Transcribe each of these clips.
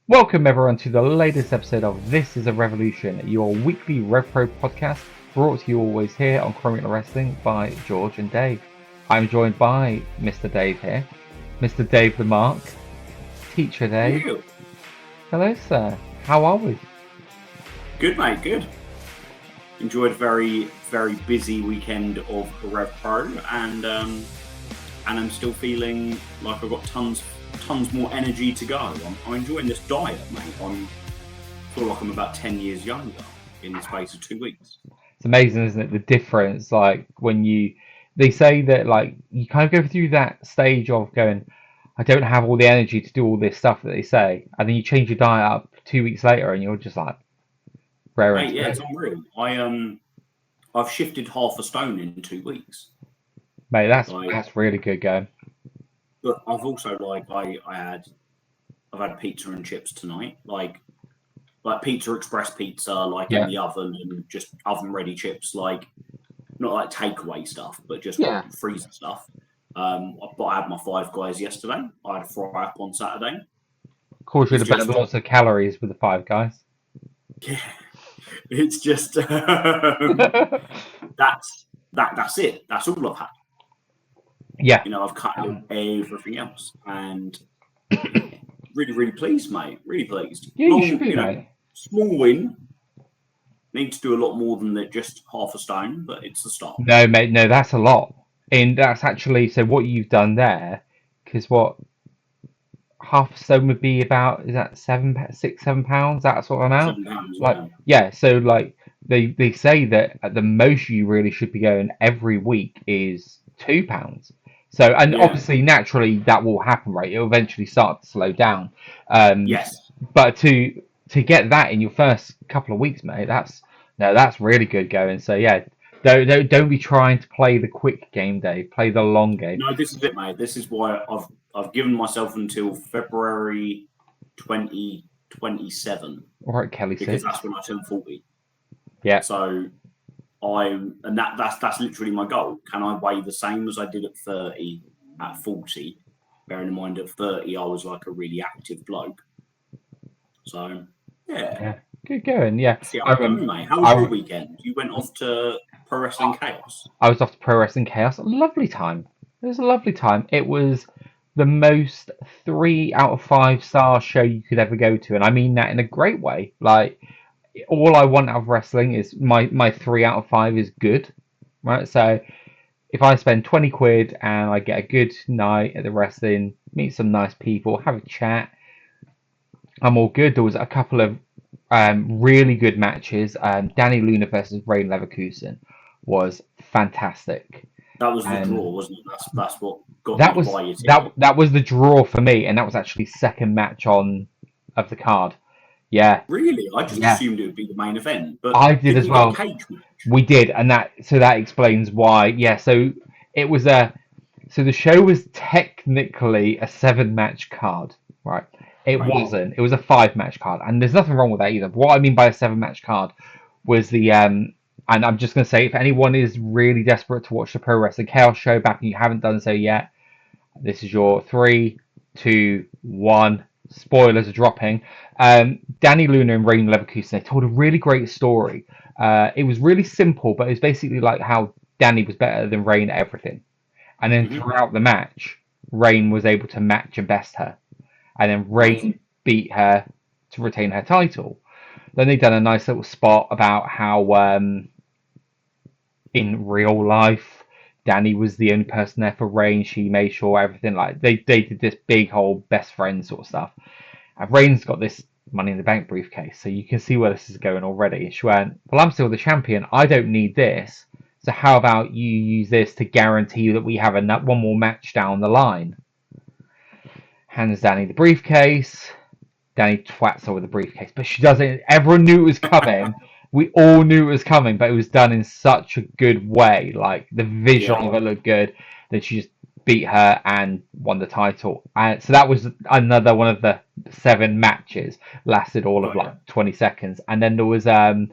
Welcome everyone to the latest episode of This is a Revolution, your weekly RevPro podcast brought to you always here on Cromulent Wrestling by George and Dave. I'm joined by Mr. Dave here, Mr. Dave the Mark, Teacher Dave. You. Hello sir, how are we? Good mate, good. Enjoyed a very, very busy weekend of RevPro and I'm still feeling like I've got tons more energy to go. I'm enjoying this diet, mate. I feel like I'm about 10 years younger in the space of 2 weeks. It's amazing, isn't it? The difference, like when they say that like you kind of go through that stage of going, I don't have all the energy to do all this stuff that they say, and then you change your diet up 2 weeks later, and you're just like, Mate, yeah, it's unreal. I've shifted half a stone in 2 weeks. Mate, that's really good going. But I've also I've had pizza and chips tonight, like Pizza Express pizza, in the oven and just oven ready chips, like not like takeaway stuff, but just freezer stuff. But I had my Five Guys yesterday. I had a fry up on Saturday. Of course, you'd have burned lots of calories with the Five Guys. Yeah, it's just that's it. That's all I've had. Yeah, I've cut out everything else, and really, really pleased, mate. Really pleased. Yeah, you should be, mate. Small win. Need to do a lot more than that, just half a stone, but it's a start. No, mate, no, that's a lot. And that's actually, so what you've done there, because what half a stone would be about, is that 7 pounds, that sort of amount? £7, yeah, so like they say that at the most you really should be going every week is £2. So, and obviously, naturally, that will happen, right? It'll eventually start to slow down. Yes. But to get that in your first couple of weeks, mate, that's really good going. So yeah, don't be trying to play the quick game, Dave. Play the long game. No, this is it, mate. This is why I've given myself until February 2027. All right, Kelly. Because that's when I turn 40. Yeah. So that's literally my goal. Can I weigh the same as I did at 30 at 40? Bearing in mind at 30 I was like a really active bloke. So yeah. Good going. Yeah. See, I remember, mate. How was your weekend? You went off to Pro Wrestling Chaos. I was off to Pro Wrestling Chaos. Lovely time. It was a lovely time. It was the most 3 out of 5 star show you could ever go to, and I mean that in a great way. Like, all I want out of wrestling is my 3 out of 5 is good, right? So if I spend 20 quid and I get a good night at the wrestling, meet some nice people, have a chat, I'm all good. There was a couple of really good matches. Danny Luna versus Ray Leverkusen was fantastic. That was the draw, wasn't it? That's what got that me was to buy your ticket. that was the draw for me, and that was actually second match of the card. Yeah. Really? I just assumed it would be the main event. But I did as well. Cage match? We did, and that explains why. Yeah, so it was the show was technically a 7-match card, right? It wasn't. It was a 5-match card, and there's nothing wrong with that either. But what I mean by a 7-match card was and I'm just gonna say, if anyone is really desperate to watch the Pro Wrestling Chaos show back and you haven't done so yet, this is your 3, 2, 1. Spoilers are dropping. Danny Luna and Rain Leverkusen, they told a really great story. It was really simple, but it was basically like how Danny was better than Rain at everything. And then throughout the match, Rain was able to match and best her. And then Rain beat her to retain her title. Then they done a nice little spot about how in real life, Danny was the only person there for Rain. She made sure everything, like they did this big whole best friend sort of stuff. And Rain's got this Money in the Bank briefcase, so you can see where this is going already. She went, well, I'm still the champion. I don't need this. So how about you use this to guarantee that we have one more match down the line? Hands Danny the briefcase. Danny twats her with the briefcase, but she doesn't. Everyone knew it was coming. We all knew it was coming, but it was done in such a good way. Like, the visual of it looked good, that she just beat her and won the title. And so that was another one of the 7 matches. Lasted all of like 20 seconds. And then there was a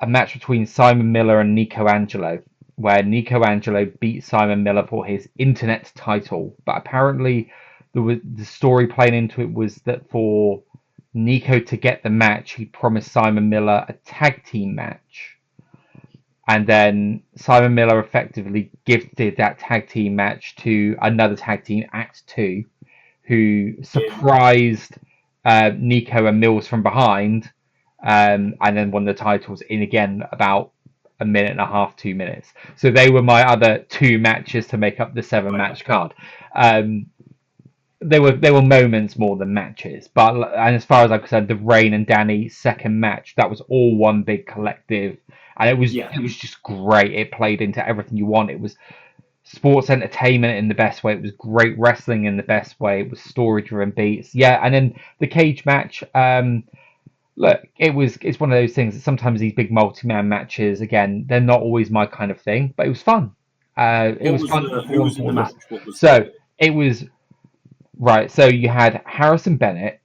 match between Simon Miller and Nico Angelo, where Nico Angelo beat Simon Miller for his internet title. But apparently there was the story playing into it was that for Nico to get the match, he promised Simon Miller a tag team match. And then Simon Miller effectively gifted that tag team match to another tag team, Act 2, who surprised Nico and Mills from behind, and then won the titles in again about a minute and a half, 2 minutes. So they were my other 2 matches to make up the 7-match card. They were moments more than matches, and as far as I'm concerned, the Reign and Danny second match, that was all one big collective, and it was just great. It played into everything you want. It was sports entertainment in the best way. It was great wrestling in the best way. It was story driven beats. Yeah, and then the cage match. Look, it's one of those things that sometimes these big multi-man matches, again, they're not always my kind of thing, but it was fun. It was fun. Who was in the match? It was right. So you had Harrison Bennett.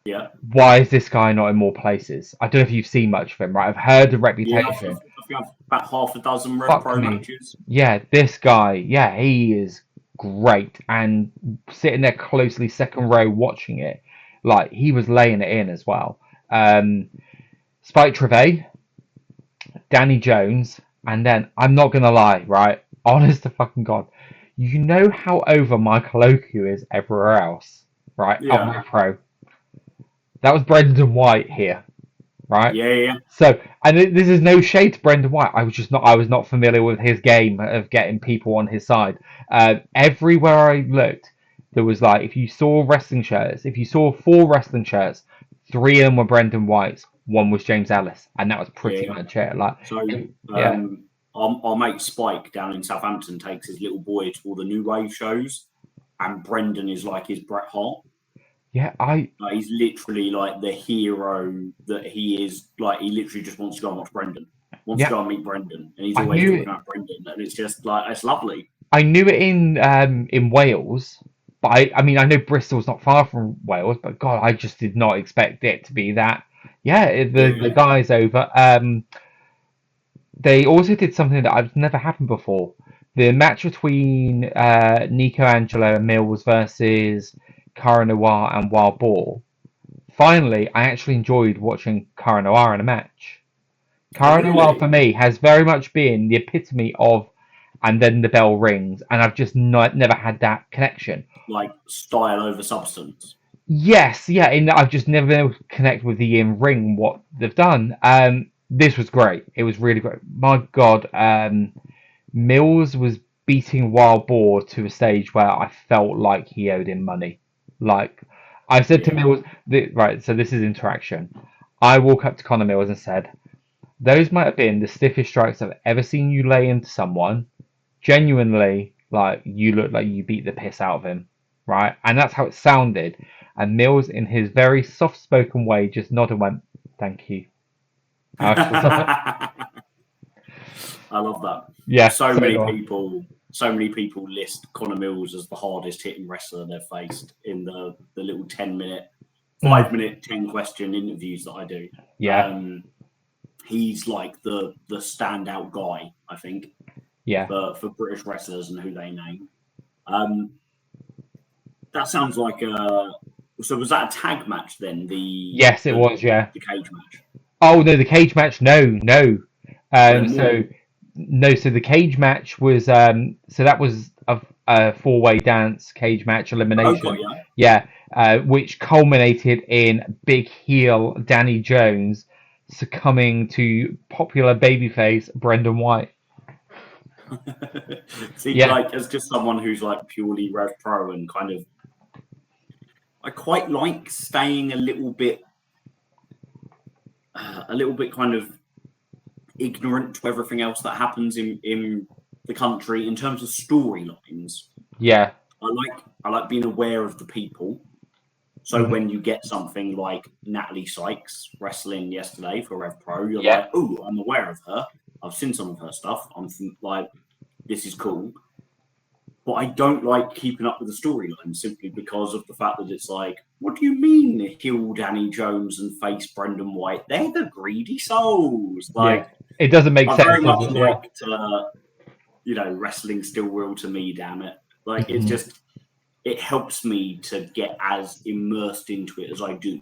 Yeah. Why is this guy not in more places? I don't know if you've seen much of him, right? I've heard the reputation. Yeah, I've about half a dozen RevPro matches. Yeah, this guy, he is great. And sitting there closely second row watching it, like, he was laying it in as well. Spike Trivet, Danny Jones, and then, I'm not going to lie, right? Honest to fucking God. You know how over Michael Oku is everywhere else, right? Yeah. On RevPro. That was Brendan White here, right? Yeah. So, and this is no shade to Brendan White. I was not familiar with his game of getting people on his side. Everywhere I looked, there was like, if you saw 4 wrestling shirts, 3 of them were Brendan White's, 1 was James Ellis, and that was pretty much it. Like, so, our mate Spike down in Southampton takes his little boy to all the New Wave shows, and Brendan is like his Bret Hart. Yeah, he's literally like the hero that he is. Like, he literally just wants to go and watch Brendan. Wants to go and meet Brendan, and he's always talking about Brendan, and it's just like, it's lovely. I knew it in Wales, but I mean, I know Bristol's not far from Wales, but God, I just did not expect it to be that. Yeah, the guys over. They also did something that I've never happened before. The match between Nico Angelo and Mills versus Cara Noir and Wild Boar. Finally, I actually enjoyed watching Cara Noir in a match. Cara Noir for me has very much been the epitome of, and then the bell rings, and I've just never had that connection. Like style over substance. Yes, I've just never been able to connect with the in-ring what they've done. This was great. It was really great. My God, Mills was beating Wild Boar to a stage where I felt like he owed him money. Like, I said to Mills, right, so this is interaction. I walk up to Connor Mills and said, those might have been the stiffest strikes I've ever seen you lay into someone. Genuinely, like, you look like you beat the piss out of him, right? And that's how it sounded. And Mills, in his very soft-spoken way, just nodded and went, thank you. I love that. Yeah. So many people list Connor Mills as the hardest hitting wrestler they've faced in the little 5-minute 10-question interviews that I do. Yeah. He's like the standout guy, I think. Yeah. For British wrestlers and who they name. That sounds like so was that a tag match then? Yes, it was, yeah. The cage match. Oh no, the cage match, no. So the cage match was so that was a 4-way dance cage match elimination. Okay, yeah. Which culminated in big heel Danny Jones succumbing to popular babyface Brendan White. See, like, as just someone who's like purely RevPro and kind of, I quite like staying a little bit kind of ignorant to everything else that happens in the country in terms of storylines. Yeah, I like being aware of the people. So when you get something like Natalie Sykes wrestling yesterday for RevPro, you're like, oh, I'm aware of her. I've seen some of her stuff. I'm like, this is cool. But I don't like keeping up with the storyline simply because of the fact that it's like, what do you mean heel Danny Jones and face Brendan White? They're the greedy souls. Like, it doesn't make sense. I very much liked, wrestling still real to me, damn it. Like, it's just, it helps me to get as immersed into it as I do.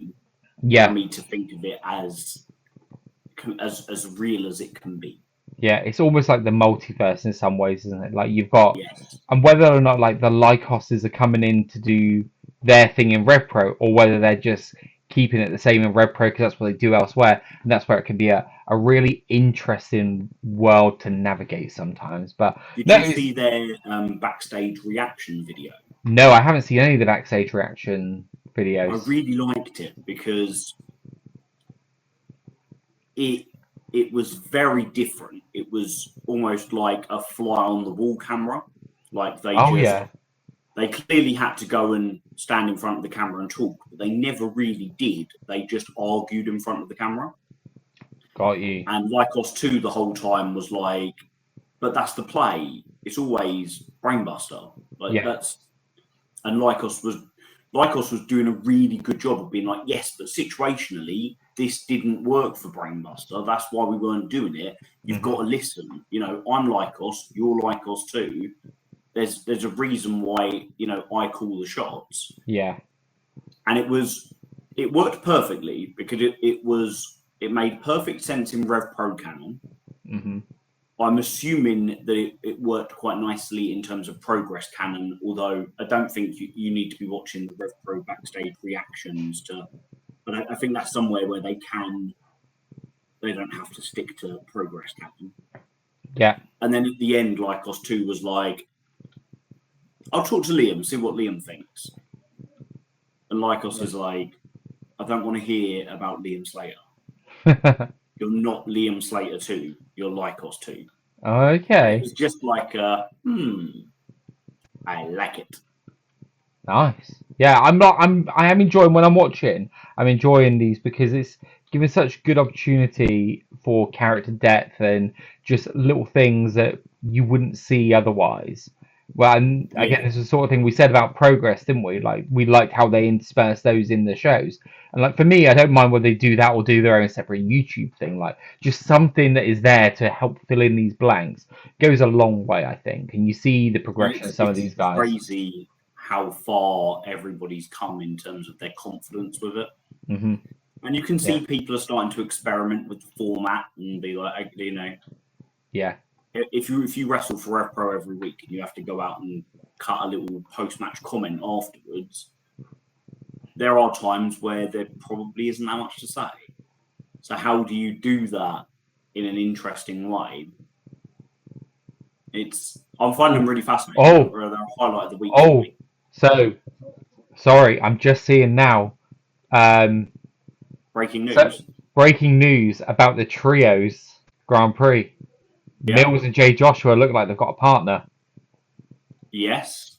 Yeah. For me to think of it as real as it can be. Yeah, it's almost like the multiverse in some ways, isn't it? Like you've got, Yes. and whether or not like the Lycoses are coming in to do their thing in RevPro, or whether they're just keeping it the same in RevPro because that's what they do elsewhere, and that's where it can be a really interesting world to navigate sometimes. But Did you see their backstage reaction video? No, I haven't seen any of the backstage reaction videos. I really liked it because it was very different. It was almost like a fly on the wall camera. Like they clearly had to go and stand in front of the camera and talk, but they never really did. They just argued in front of the camera. Got you. And Lycos 2 the whole time was like, but that's the play. It's always Brainbuster. Like that's, and Lycos was doing a really good job of being like, yes, but situationally, this didn't work for Brainbuster. That's why we weren't doing it. You've got to listen. You know, I'm Lycos, you're Lycos too. There's a reason why, you know, I call the shots. Yeah. And it worked perfectly because it made perfect sense in RevPro canon. Mm-hmm. I'm assuming that it worked quite nicely in terms of progress canon, although I don't think you need to be watching the RevPro backstage reactions to. But I think that's somewhere where they don't have to stick to progress canon. Yeah. And then at the end, Lycos 2 was like, I'll talk to Liam, see what Liam thinks. And Lycos is like, I don't want to hear about Liam Slater. You're not Liam Slater 2. You're Lycos 2. Okay. It was just like, I like it. Nice. Yeah, I am enjoying when I'm watching. I'm enjoying these because it's giving such good opportunity for character depth and just little things that you wouldn't see otherwise. Well, and again, it's the sort of thing we said about progress, didn't we? Like, we liked how they intersperse those in the shows. And like for me, I don't mind whether they do that or do their own separate YouTube thing. Like, just something that is there to help fill in these blanks goes a long way, I think. And you see the progression of some of these guys. It's crazy how far everybody's come in terms of their confidence with it. Mm-hmm. And you can see people are starting to experiment with the format and be like, you know, if you wrestle for RevPro every week and you have to go out and cut a little post-match comment afterwards, there are times where there probably isn't that much to say. So how do you do that in an interesting way? I'm finding them really fascinating. They're a highlight of the week. So sorry, I'm just seeing now. Breaking news. Breaking news about the trios Grand Prix. Yeah. Mills and Jay Joshua look like they've got a partner. Yes.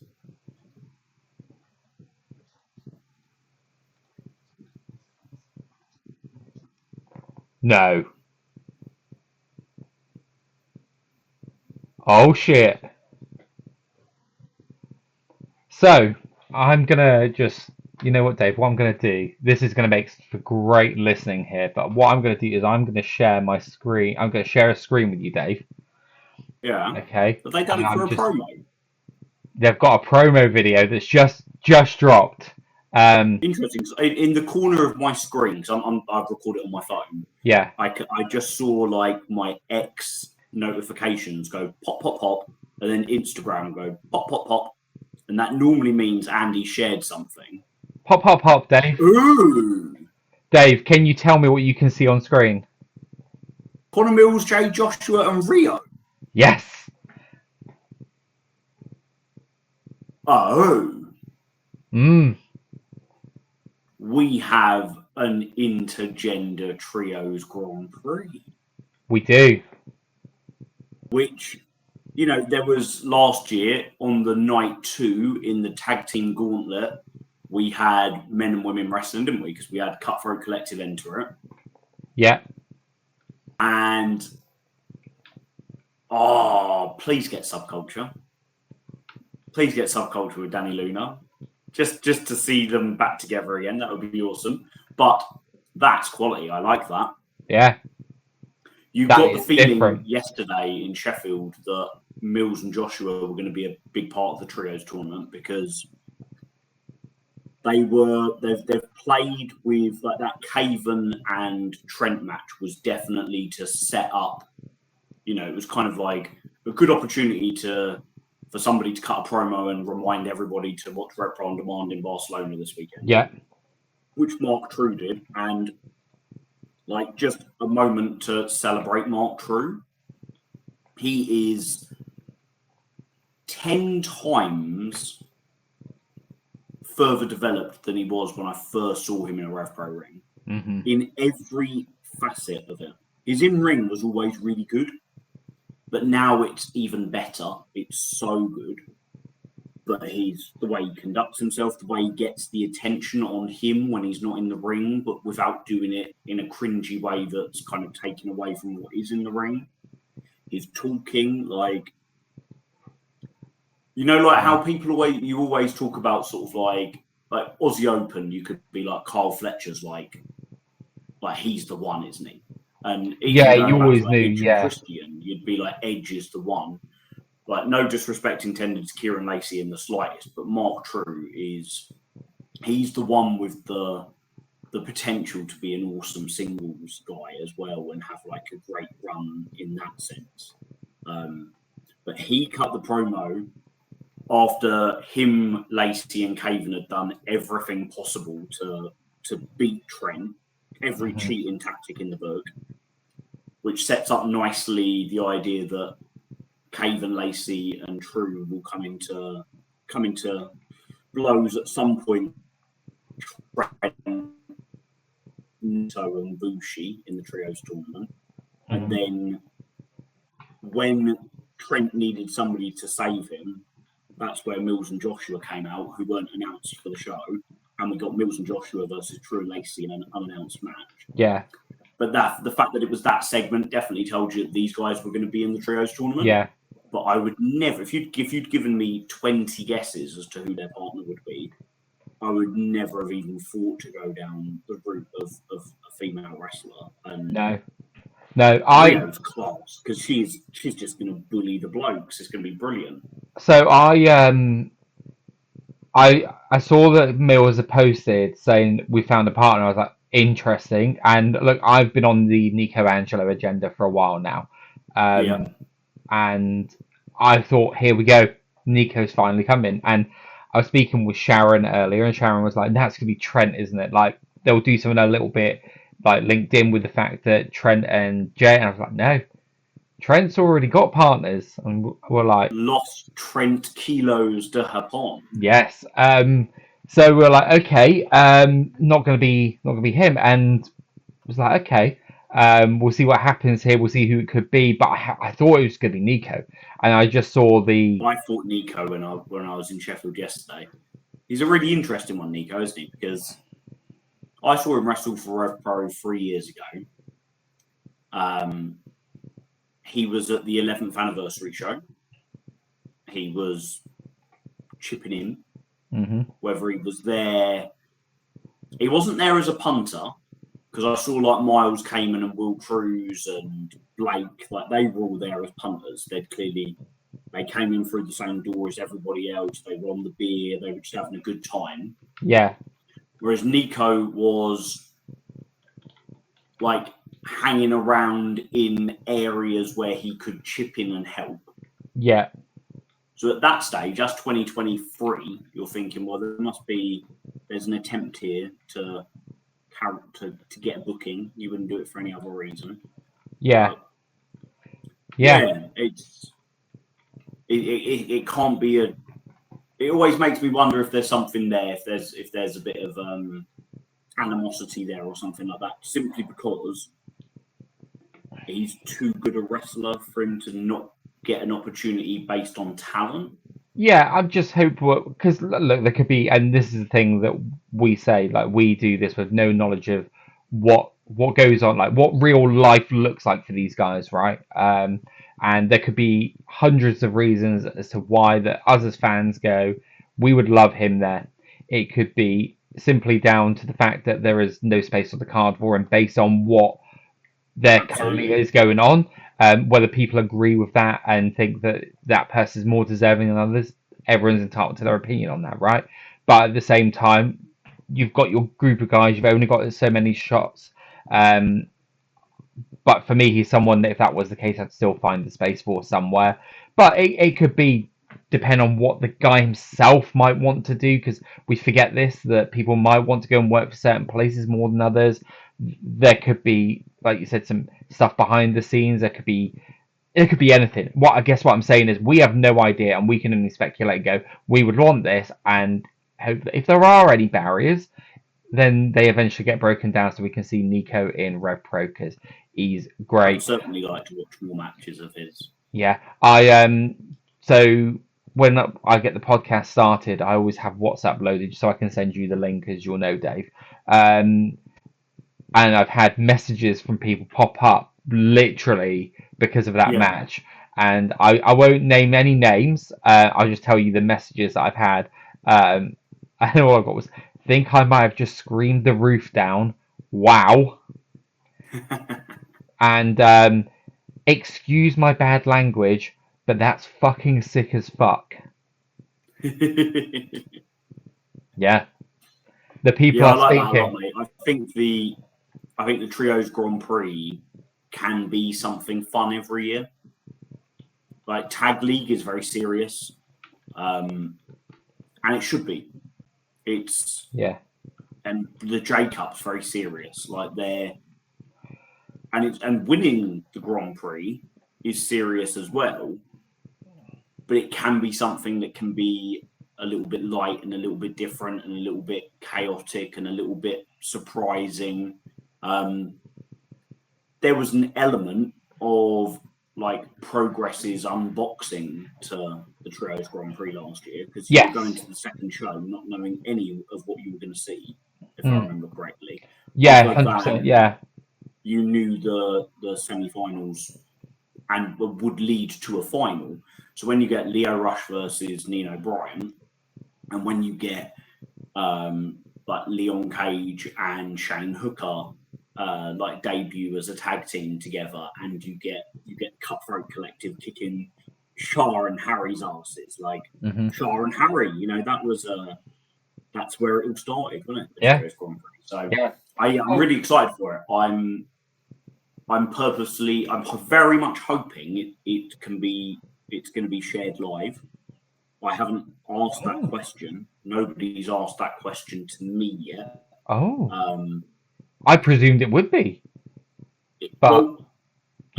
No. Oh shit. So I'm gonna just, you know what, Dave, what I'm gonna do, this is gonna make for great listening here, but what I'm gonna do is I'm gonna share my screen. I'm gonna share a screen with you, Dave. Yeah. Okay. But they done it for a promo. They've got a promo video that's just dropped. Interesting. In the corner of my screen, because I've recorded it on my phone. Yeah. I just saw like my X notifications go pop, pop, pop, and then Instagram go pop, pop, pop. And that normally means Andy shared something. Pop, pop, pop, Dave. Ooh. Dave, can you tell me what you can see on screen? Connor Mills, Jay Joshua, and Rio. Yes. Oh. We have an intergender trios Grand Prix. We do. Which, you know, there was last year on the night 2 in the tag team gauntlet, we had men and women wrestling, didn't we? Because we had Cutthroat Collective enter it. Yeah. And, please get Subculture. Please get Subculture with Danny Luna. Just to see them back together again. That would be awesome. But that's quality. I like that. Yeah. You got the feeling yesterday in Sheffield that Mills and Joshua were going to be a big part of the trios tournament because they've played with like that Caven and Trent match was definitely to set up, it was kind of like a good opportunity for somebody to cut a promo and remind everybody to watch RevPro on Demand in Barcelona this weekend. Yeah. Which Mark True did, and like just a moment to celebrate Mark True. He is 10 times further developed than he was when I first saw him in a RevPro ring. Mm-hmm. In every facet of it. His in-ring was always really good, but now it's even better. It's so good. But the way he conducts himself, the way he gets the attention on him when he's not in the ring, but without doing it in a cringy way that's kind of taken away from what is in the ring. His talking, like how people you always talk about sort of like Aussie Open, you could be like Carl Fletcher's like he's the one, isn't he? And yeah, you always knew, yeah. Christian, you'd be like Edge is the one. Like no disrespect intended to Kieran Lacey in the slightest, but Mark True he's the one with the potential to be an awesome singles guy as well and have like a great run in that sense. But he cut the promo after him, Lacey, and Caven had done everything possible to beat Trent, every cheating tactic in the book, which sets up nicely the idea that Caven, Lacey, and True will come into blows at some point. Nito and Bushi in the trios tournament, and then when Trent needed somebody to save him, that's where Mills and Joshua came out, who weren't announced for the show, and we got Mills and Joshua versus True and Lacey in an unannounced match. Yeah. But the fact that it was that segment definitely told you that these guys were going to be in the trios tournament. Yeah. But I would never, if you'd given me 20 guesses as to who their partner would be, I would never have even thought to go down the route of a female wrestler. And No, Rio's class, because she's just going to bully the blokes. It's going to be brilliant. So I saw that Mills had posted saying we found a partner. I was like, interesting. And look, I've been on the Nico Angelo agenda for a while now. And I thought, here we go. Nico's finally coming. And I was speaking with Sharon earlier, and Sharon was like, that's going to be Trent, isn't it? Like, they'll do something a little bit like linked in with the fact that Trent and Jay. And I was like, no, Trent's already got partners. And we're like, lost Trent kilos de Japon. Yes. So we're like, okay, not gonna be him. And it was like, okay, we'll see what happens here. We'll see who it could be. But I thought it was gonna be Nico, and I just saw I thought Nico when I was in Sheffield yesterday. He's a really interesting one, Nico, isn't he? Because I saw him wrestle for RevPro 3 years ago. He was at the 11th anniversary show. He was chipping in. Whether he was there, he wasn't there as a punter, because I saw like Miles Kamen and Will Cruz and Blake, like they were all there as punters. They came in through the same door as everybody else. They were on the beer. They were just having a good time. Yeah. Whereas Nico was like hanging around in areas where he could chip in and help. Yeah. So at that stage, that's 2023, you're thinking, well, there's an attempt here to get a booking. You wouldn't do it for any other reason. Yeah. But, yeah. It can't be it always makes me wonder if there's something there, if there's a bit of animosity there or something like that, simply because he's too good a wrestler for him to not get an opportunity based on talent. Yeah, I'm just hopeful, because look, there could be, and this is the thing that we say, like we do this with no knowledge of what goes on, like what real life looks like for these guys, right? And there could be hundreds of reasons as to why that us as fans go, we would love him there. It could be simply down to the fact that there is no space on the card for him based on what there currently is going on. Whether people agree with that and think that that person is more deserving than others, everyone's entitled to their opinion on that, right? But at the same time, you've got your group of guys. You've only got so many shots. But for me, he's someone that if that was the case, I'd still find the space for somewhere. But it could be depend on what the guy himself might want to do, because we forget this, that people might want to go and work for certain places more than others. There could be, like you said, some stuff behind the scenes. It could be anything. What I'm saying is we have no idea, and we can only speculate and go, we would want this, and hope that if there are any barriers, then they eventually get broken down so we can see Nico in RevPro, because he's great. I'd certainly like to watch more matches of his. Yeah, so when I get the podcast started, I always have WhatsApp loaded so I can send you the link, as you'll know, Dave. And I've had messages from people pop up literally because of that match. And I won't name any names. I'll just tell you the messages that I've had. I know all I got was, think I might have just screamed the roof down. Wow. And excuse my bad language, but that's fucking sick as fuck. Yeah. The people are speaking. Mate. I think the Trios Grand Prix can be something fun every year. Like, Tag League is very serious. And it should be. It's and the J Cup's very serious. Like, and winning the Grand Prix is serious as well. But it can be something that can be a little bit light and a little bit different and a little bit chaotic and a little bit surprising. There was an element of like Progress's unboxing to the Trios Grand Prix last year, because you were going to the second show not knowing any of what you were going to see, if I remember correctly. Yeah, 100%. Yeah, you knew the semi-finals and would lead to a final. So when you get Lio Rush versus Nino Bryan, and when you get like Leon Cage and Shane Hooker like debut as a tag team together, and you get Cutthroat Collective kicking Sha and Harry's asses, like Sha and Harry, you know, that's where it all started, wasn't it? Yeah. So I'm really excited for it. I'm very much hoping it's going to be shared live. I haven't asked that question. Nobody's asked that question to me yet. I presumed it would be. But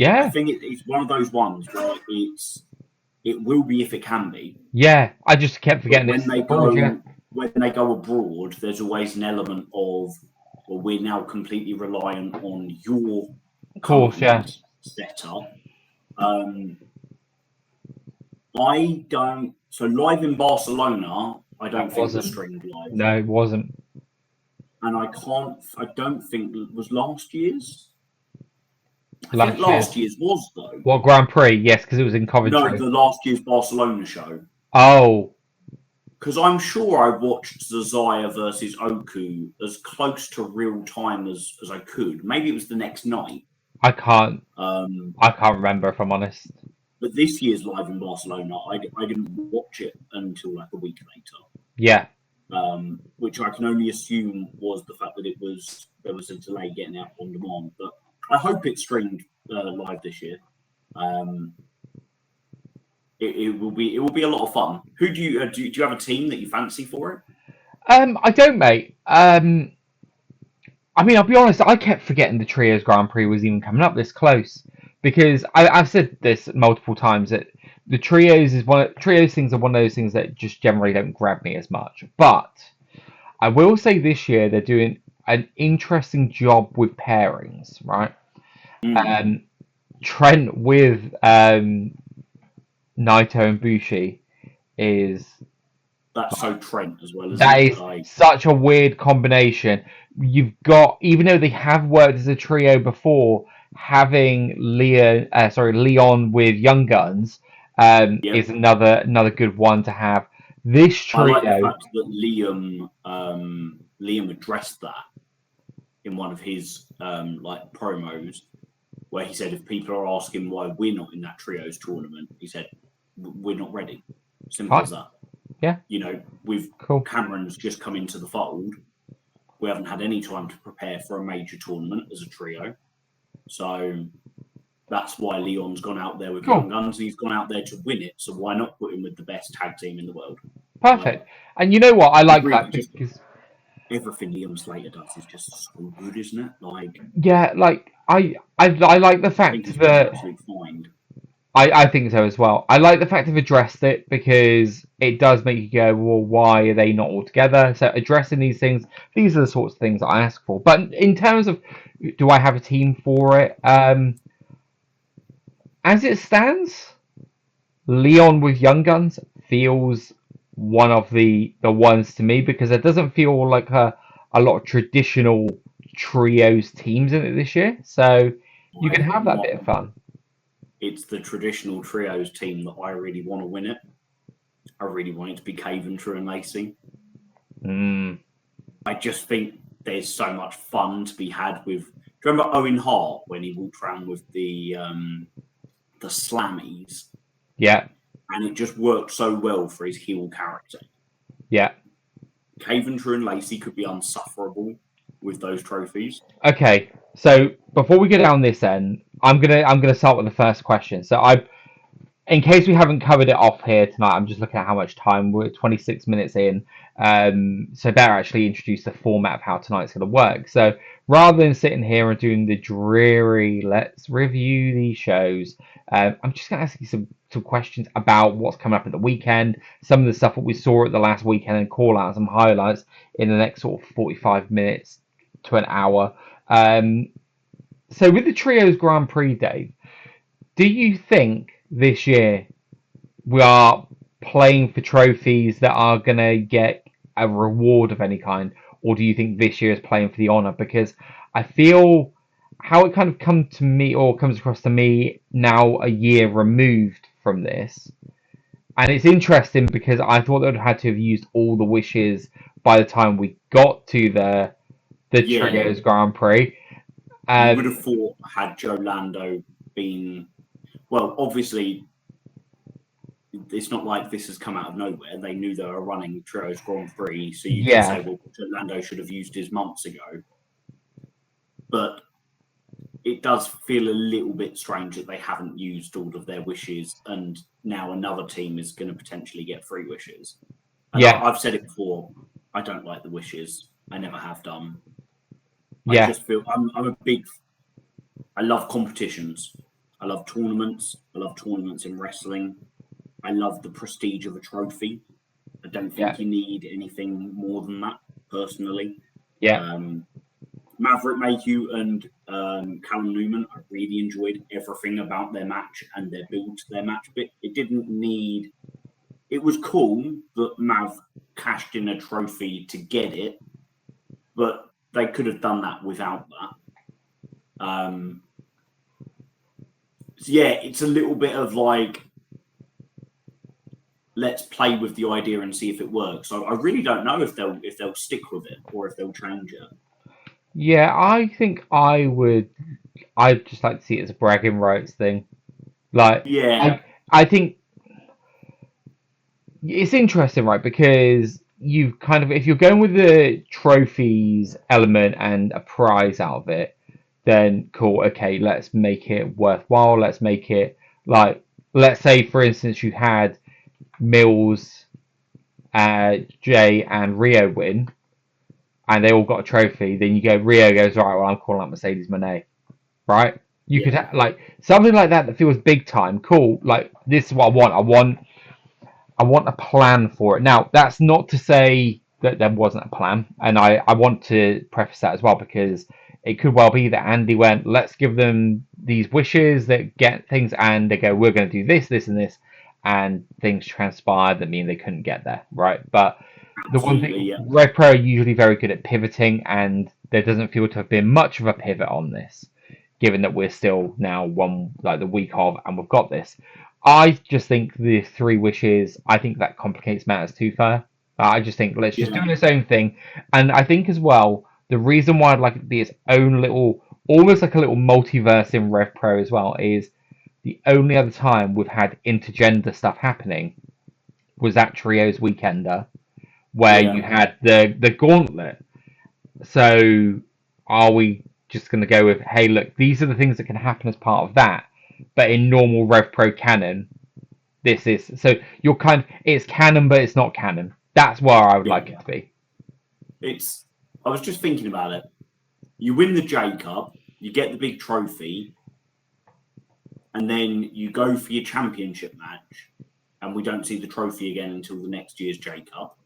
I think it's one of those ones where it will be if it can be. Yeah, I just kept forgetting when they go abroad, there's always an element of, well, we're now completely reliant on your setup. So live in Barcelona, I don't think it was streamed live. No, it wasn't. And I don't think it was last year's. I think last year's was, though. What, Grand Prix? Yes, because it was in Coventry. No, the last year's Barcelona show. Oh. Because I'm sure I watched Zazaya versus Oku as close to real time as I could. Maybe it was the next night. I can't remember, if I'm honest. But this year's live in Barcelona, I didn't watch it until like a week later. Yeah. Which I can only assume was the fact that there was a delay getting out on demand. But I hope it's streamed live this year. It will be a lot of fun. Who do you have a team that you fancy for it? I don't, mate. I mean, I'll be honest. I kept forgetting the Trios Grand Prix was even coming up this close, because I've said this multiple times that the trios things are one of those things that just generally don't grab me as much. But I will say this year they're doing an interesting job with pairings, right? Trent with Naito and Bushi that's so Trent as well. That is such a weird combination. You've got, even though they have worked as a trio before, having Leon with Young Guns is another good one to have. This trio, I like the fact that Liam addressed that in one of his like promos, where he said if people are asking why we're not in that trios tournament, he said we're not ready. Simple as that. Yeah. You know, Cameron's just come into the fold. we haven't had any time to prepare for a major tournament as a trio. So that's why Leon's gone out there with Young Guns. He's gone out there to win it. So why not put him with the best tag team in the world? Perfect. And you know what? I like that because everything Liam Slater does is just so good, isn't it? Like, yeah, like I like the fact that I think so as well. I like the fact they've addressed it because it does make you go, well, why are they not all together? So addressing these things, these are the sorts of things that I ask for. But in terms of, do I have a team for it? As it stands, Leon with Young Guns feels one of the ones to me because it doesn't feel like a lot of traditional trios teams in it this year. So you can have that bit of fun. It's the traditional trios team that I really want to win it. I really want it to be Caventry and Lacey. I just think there's so much fun to be had with. Do you remember Owen Hart when he walked around with the slammies? Yeah. And it just worked so well for his heel character. Yeah. Caventry and Lacey could be unsufferable with those trophies. Okay, so before we go down this end, I'm gonna start with the first question. So in case we haven't covered it off here tonight, I'm just looking at how much time we're 26 minutes in. So better actually introduce the format of how tonight's gonna work. So rather than sitting here and doing the dreary, let's review these shows, I'm just gonna ask you some questions about what's coming up at the weekend, some of the stuff that we saw at the last weekend, and call out some highlights in the next sort of 45 minutes to an hour. So with the Trios Grand Prix, Dave, do you think this year we are playing for trophies that are going to get a reward of any kind, or do you think this year is playing for the honour? Because I feel how it kind of comes across to me now a year removed from this, and it's interesting because I thought they would have had to have used all the wishes by the time we got to the Trios Grand Prix. You would have thought had Joe Lando been, well, obviously it's not like this has come out of nowhere. They knew they were running Trios Grand Prix, so you can say, well, Joe Lando should have used his months ago. But it does feel a little bit strange that they haven't used all of their wishes, and now another team is going to potentially get 3 wishes. And I've said it before. I don't like the wishes. I never have done. I just feel I'm a big. I love competitions. I love tournaments. I love tournaments in wrestling. I love the prestige of a trophy. I don't think you need anything more than that, personally. Maverick Mayhew and Callum Newman, I really enjoyed everything about their match and their build to their match. But it didn't need. It was cool that Mav cashed in a trophy to get it, but they could have done that without that. It's a little bit of like, let's play with the idea and see if it works. So I really don't know if they'll stick with it or if they'll change it. Yeah, I think I'd just like to see it as a bragging rights thing. Like, I think it's interesting, right? Because you've kind of, if you're going with the trophies element and a prize out of it, then cool, okay, let's make it worthwhile. Let's make it like, let's say, for instance, you had Mills, Jay, and Rio win, and they all got a trophy. Then you go, Rio goes, right, well, I'm calling up Mercedes Moné, right? You could have like something like that feels big time. Cool, like this is what I want. I want a plan for it. Now, that's not to say that there wasn't a plan, and I want to preface that as well, because it could well be that Andy went, let's give them these wishes that get things, and they go, we're going to do this, this, and this, and things transpired that mean they couldn't get there, right? But the one thing, RevPro are usually very good at pivoting, and there doesn't feel to have been much of a pivot on this, given that we're still now the week of, and we've got this. I just think the 3 wishes, I think that complicates matters too far. I just think let's just do its own thing. And I think as well, the reason why I'd like it to be its own little, almost like a little multiverse in RevPro as well, is the only other time we've had intergender stuff happening was that Trios Weekender, where you had the gauntlet. So are we just going to go with, hey, look, these are the things that can happen as part of that, but in normal RevPro canon, this is so you're it's canon, but it's not canon. That's where I would like it to be. I was just thinking about it. You win the J Cup, you get the big trophy, and then you go for your championship match, and we don't see the trophy again until the next year's J Cup.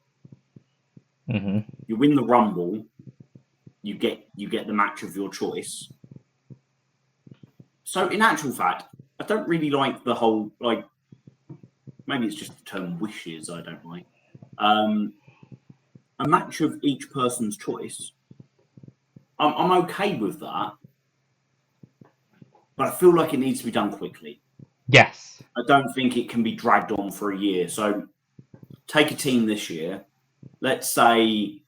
Mm-hmm. You win the Rumble, you get the match of your choice. So in actual fact, I don't really like the whole, like, maybe it's just the term wishes I don't like. A match of each person's choice. I'm okay with that, but I feel like it needs to be done quickly. Yes. I don't think it can be dragged on for a year. So take a team this year. Let's say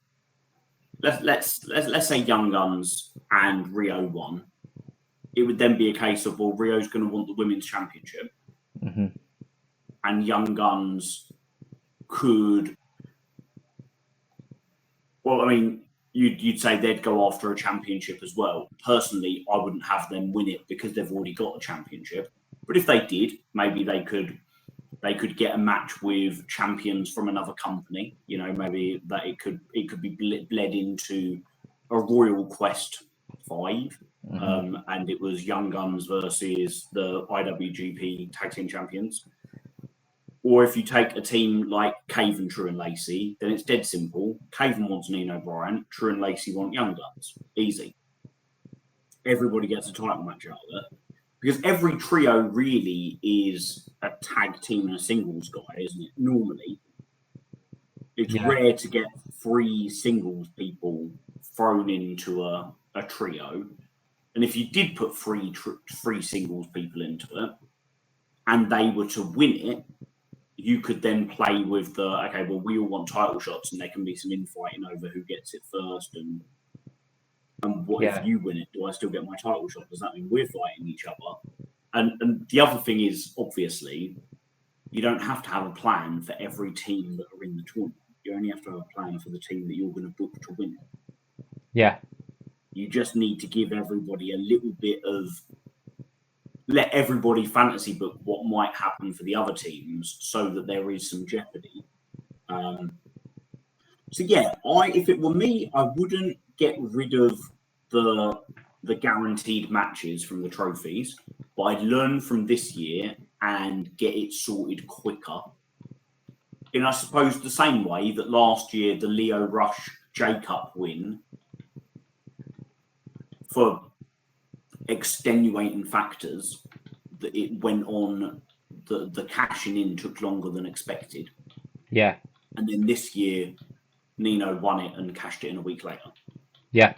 Young Guns and Rio won. It would then be a case of, well, Rio's going to want the women's championship, mm-hmm. and Young Guns could. Well, I mean, you'd say they'd go after a championship as well. Personally, I wouldn't have them win it because they've already got a championship. But if they did, maybe they could get a match with champions from another company. You know, maybe that it could be bled into a Royal Quest 5, and it was Young Guns versus the IWGP Tag Team Champions. Or if you take a team like Caven, True and Lacey, then it's dead simple. Caven wants Nino Bryan, True and Lacey want Young Guns. Easy. Everybody gets a title match out of it. Because every trio really is a tag team and a singles guy, isn't it? Normally. It's rare to get 3 singles people thrown into a trio. And if you did put 3 singles people into it, and they were to win it, you could then play with we all want title shots, and there can be some infighting over who gets it first, and what if you win it? Do I still get my title shot? Does that mean we're fighting each other? And the other thing is, obviously, you don't have to have a plan for every team that are in the tournament. You only have to have a plan for the team that you're going to book to win it. Yeah. You just need to give everybody a little bit of, let everybody fantasy book what might happen for the other teams so that there is some jeopardy. If it were me, I wouldn't get rid of the guaranteed matches from the trophies, but I'd learn from this year and get it sorted quicker. In, I suppose, the same way that last year the Leo Rush J Cup win, for extenuating factors, that it went on, the cashing in took longer than expected. Yeah. And then this year, Nino won it and cashed it in a week later. Yeah.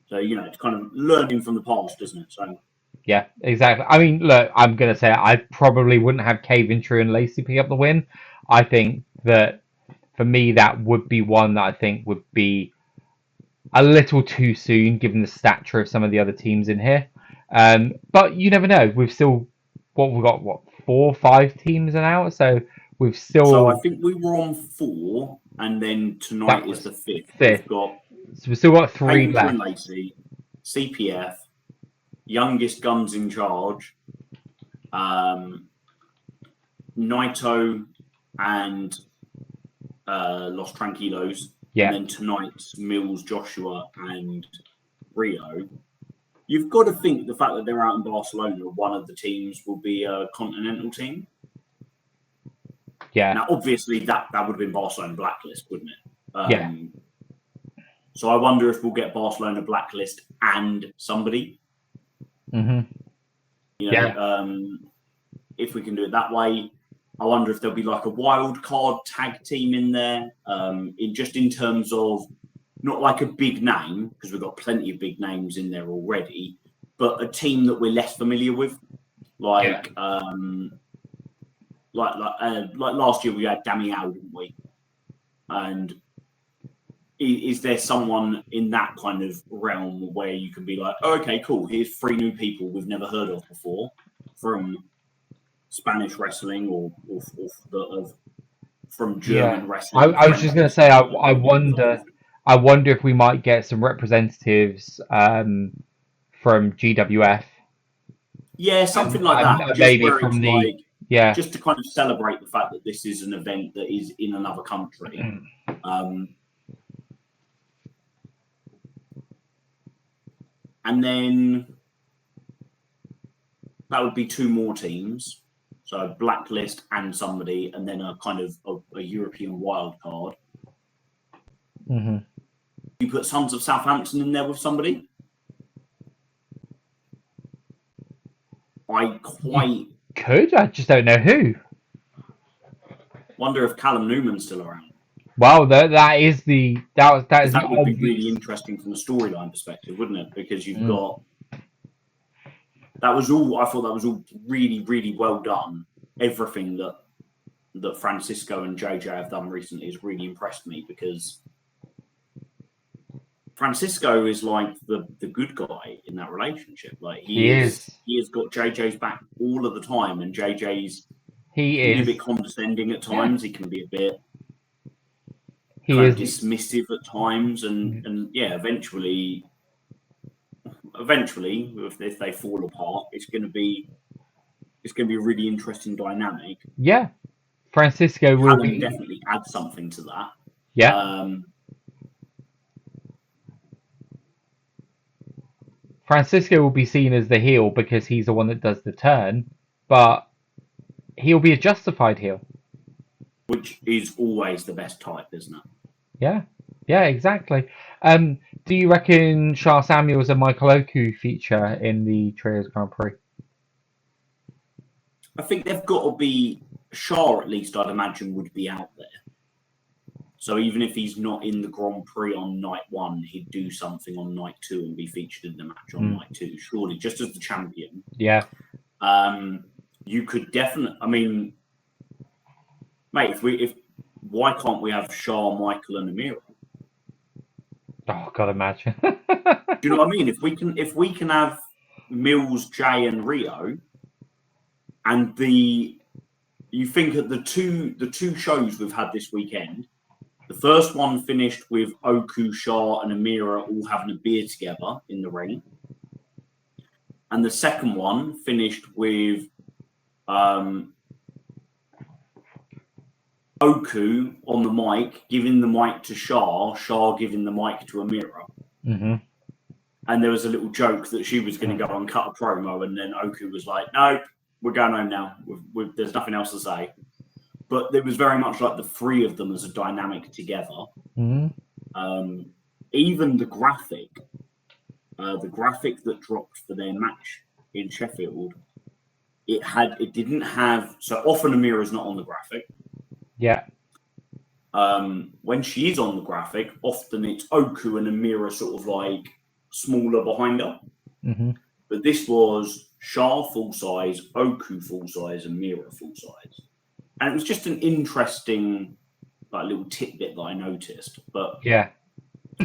So, it's kind of learning from the past, isn't it? So. Yeah, exactly. I mean, look, I'm going to say I probably wouldn't have Caven, True and Lacey pick up the win. I think that, for me, that would be one that I think would be a little too soon, given the stature of some of the other teams in here. But you never know. We've still, we've got 4 or 5 teams now, so we've still. So I think we were on 4, and then tonight is the 5th. We've still got 3 Caven, left. True and Lacey, CPF, Youngest Guns in Charge, Naito, and Los Tranquilos. Yeah. And then tonight's Mills, Joshua, and Rio. You've got to think the fact that they're out in Barcelona, one of the teams will be a continental team. Yeah. Now, obviously, that would have been Barcelona Blacklist, wouldn't it? Yeah. So I wonder if we'll get Barcelona Blacklist and somebody. Mm-hmm. If we can do it that way. I wonder if there'll be like a wild card tag team in there, in terms of not like a big name, because we've got plenty of big names in there already, but a team that we're less familiar with, like last year we had Damiao, didn't we? And is there someone in that kind of realm where you can be like, oh, okay, cool, here's 3 new people we've never heard of before from Spanish wrestling or from German wrestling. I was just going to say, I wonder I wonder if we might get some representatives from GWF. Yeah, something like that. Just Maybe where from it's the, like, yeah. just to kind of celebrate the fact that this is an event that is in another country. And then that would be 2 more teams. So Blacklist and somebody, and then a kind of a European wild card. You put Sons of Southampton in there with somebody? I just don't know who. Wonder if Callum Newman's still around. Wow, that is the that would be really interesting from a storyline perspective, wouldn't it? Because you've got that was all. I thought that was all really, really well done. Everything that Francisco and JJ have done recently has really impressed me, because Francisco is like the good guy in that relationship. Like he has got JJ's back all of the time, and JJ's be a bit condescending at times. He can be a bit dismissive at times, and yeah, eventually, if they fall apart, it's going to be a really interesting dynamic. Yeah, Francisco will definitely add something to that. Yeah. Francisco will be seen as the heel because he's the one that does the turn, but he'll be a justified heel. Which is always the best type, isn't it? Yeah, exactly. Do you reckon Sha Samuels and Michael Oku feature in the Trios Grand Prix? I think they've got to be. Sha, at least, I'd imagine, would be out there. So even if he's not in the Grand Prix on night 1, he'd do something on night 2 and be featured in the match on night 2, surely, just as the champion. Yeah. You could definitely. I mean, mate, why can't we have Sha, Michael, and Amira? Oh God, imagine. Do you know what I mean? If we can have Mills, Jay, and Rio, and you think that the two shows we've had this weekend. The first one finished with Oku, Sha, and Amira all having a beer together in the ring. And the second one finished with Oku on the mic, giving the mic to Sha, Sha giving the mic to Amira. And there was a little joke that she was going to go and cut a promo, and then Oku was like, "No, we're going home now. There's nothing else to say." But it was very much like the 3 of them as a dynamic together. Even the graphic that dropped for their match in Sheffield, it didn't have. So often Amira's not on the graphic. Yeah. When she is on the graphic, often it's Oku and Amira sort of like smaller behind her. But this was Sha full size, Oku full size, and Amira full size. And it was just an interesting little tidbit that I noticed. But yeah,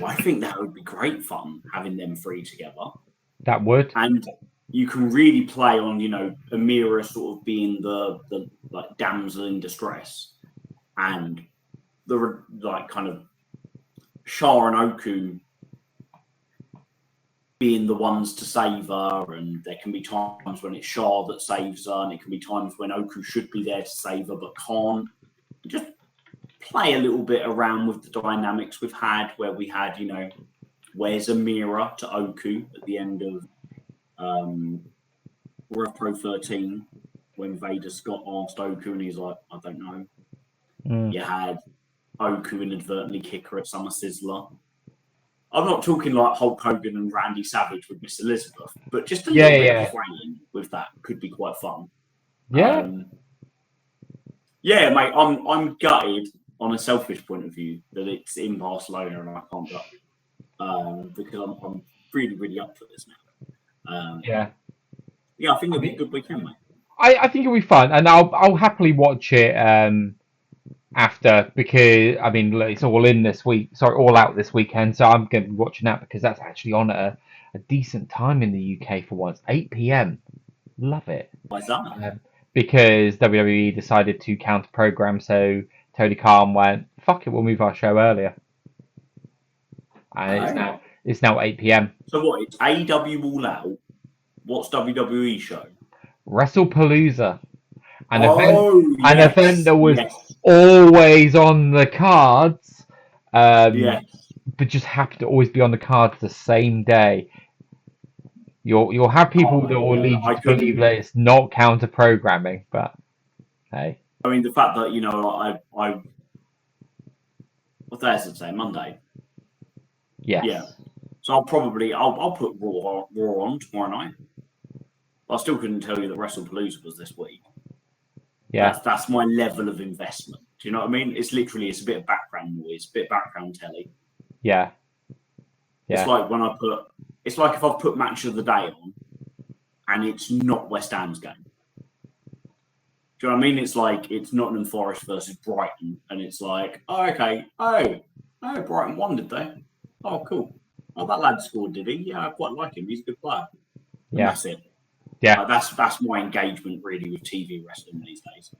I think that would be great fun, having them 3 together. That would. And you can really play on, Amira sort of being the like damsel in distress, and the kind of Sha and Oku being the ones to save her, and there can be times when it's Sha that saves her, and it can be times when Oku should be there to save her but can't. Just play a little bit around with the dynamics we've had, where we had, where's Amira to Oku at the end of RevPro 13, when Vader Scott asked Oku, and he's like, I don't know. You had Oku inadvertently kick her at Summer Sizzler. I'm not talking like Hulk Hogan and Randy Savage with Miss Elizabeth, but just a little bit of playing with that could be quite fun. Yeah. Yeah, mate, I'm gutted on a selfish point of view that it's in Barcelona and I can't go, because I'm really, really up for this now. Yeah, I think it'll be a good weekend, mate. I think it'll be fun, and I'll happily watch it after, because I mean it's all out this weekend, so I'm going to be watching that because that's actually on at a decent time in the UK for once, 8 p.m. Love it. Why's that? Because WWE decided to counter program, so Tony Khan went, "Fuck it, we'll move our show earlier." and it's now 8 p.m. So what? It's AEW All Out. What's WWE show? WrestlePalooza, an Yes, event that was yes, always on the cards, yes. but just happened to always be on the cards the same day. You'll have people that will lead you to believe that it's not counter programming, but hey. I mean, the fact that what day is it today? Monday. Yes. Yeah. So I'll put Raw on tomorrow night. I still couldn't tell you that WrestlePalooza was this week. Yeah. That's my level of investment. Do you know what I mean? It's a bit of background noise, a bit of background telly. Yeah. Yeah. It's like if I've put Match of the Day on and it's not West Ham's game. Do you know what I mean? It's like it's Nottingham Forest versus Brighton, and it's like, oh, okay, Brighton won, did they? Oh, cool. Oh, that lad scored, did he? Yeah, I quite like him. He's a good player. And Yeah. that's it. Yeah. That's my engagement really with TV wrestling these days.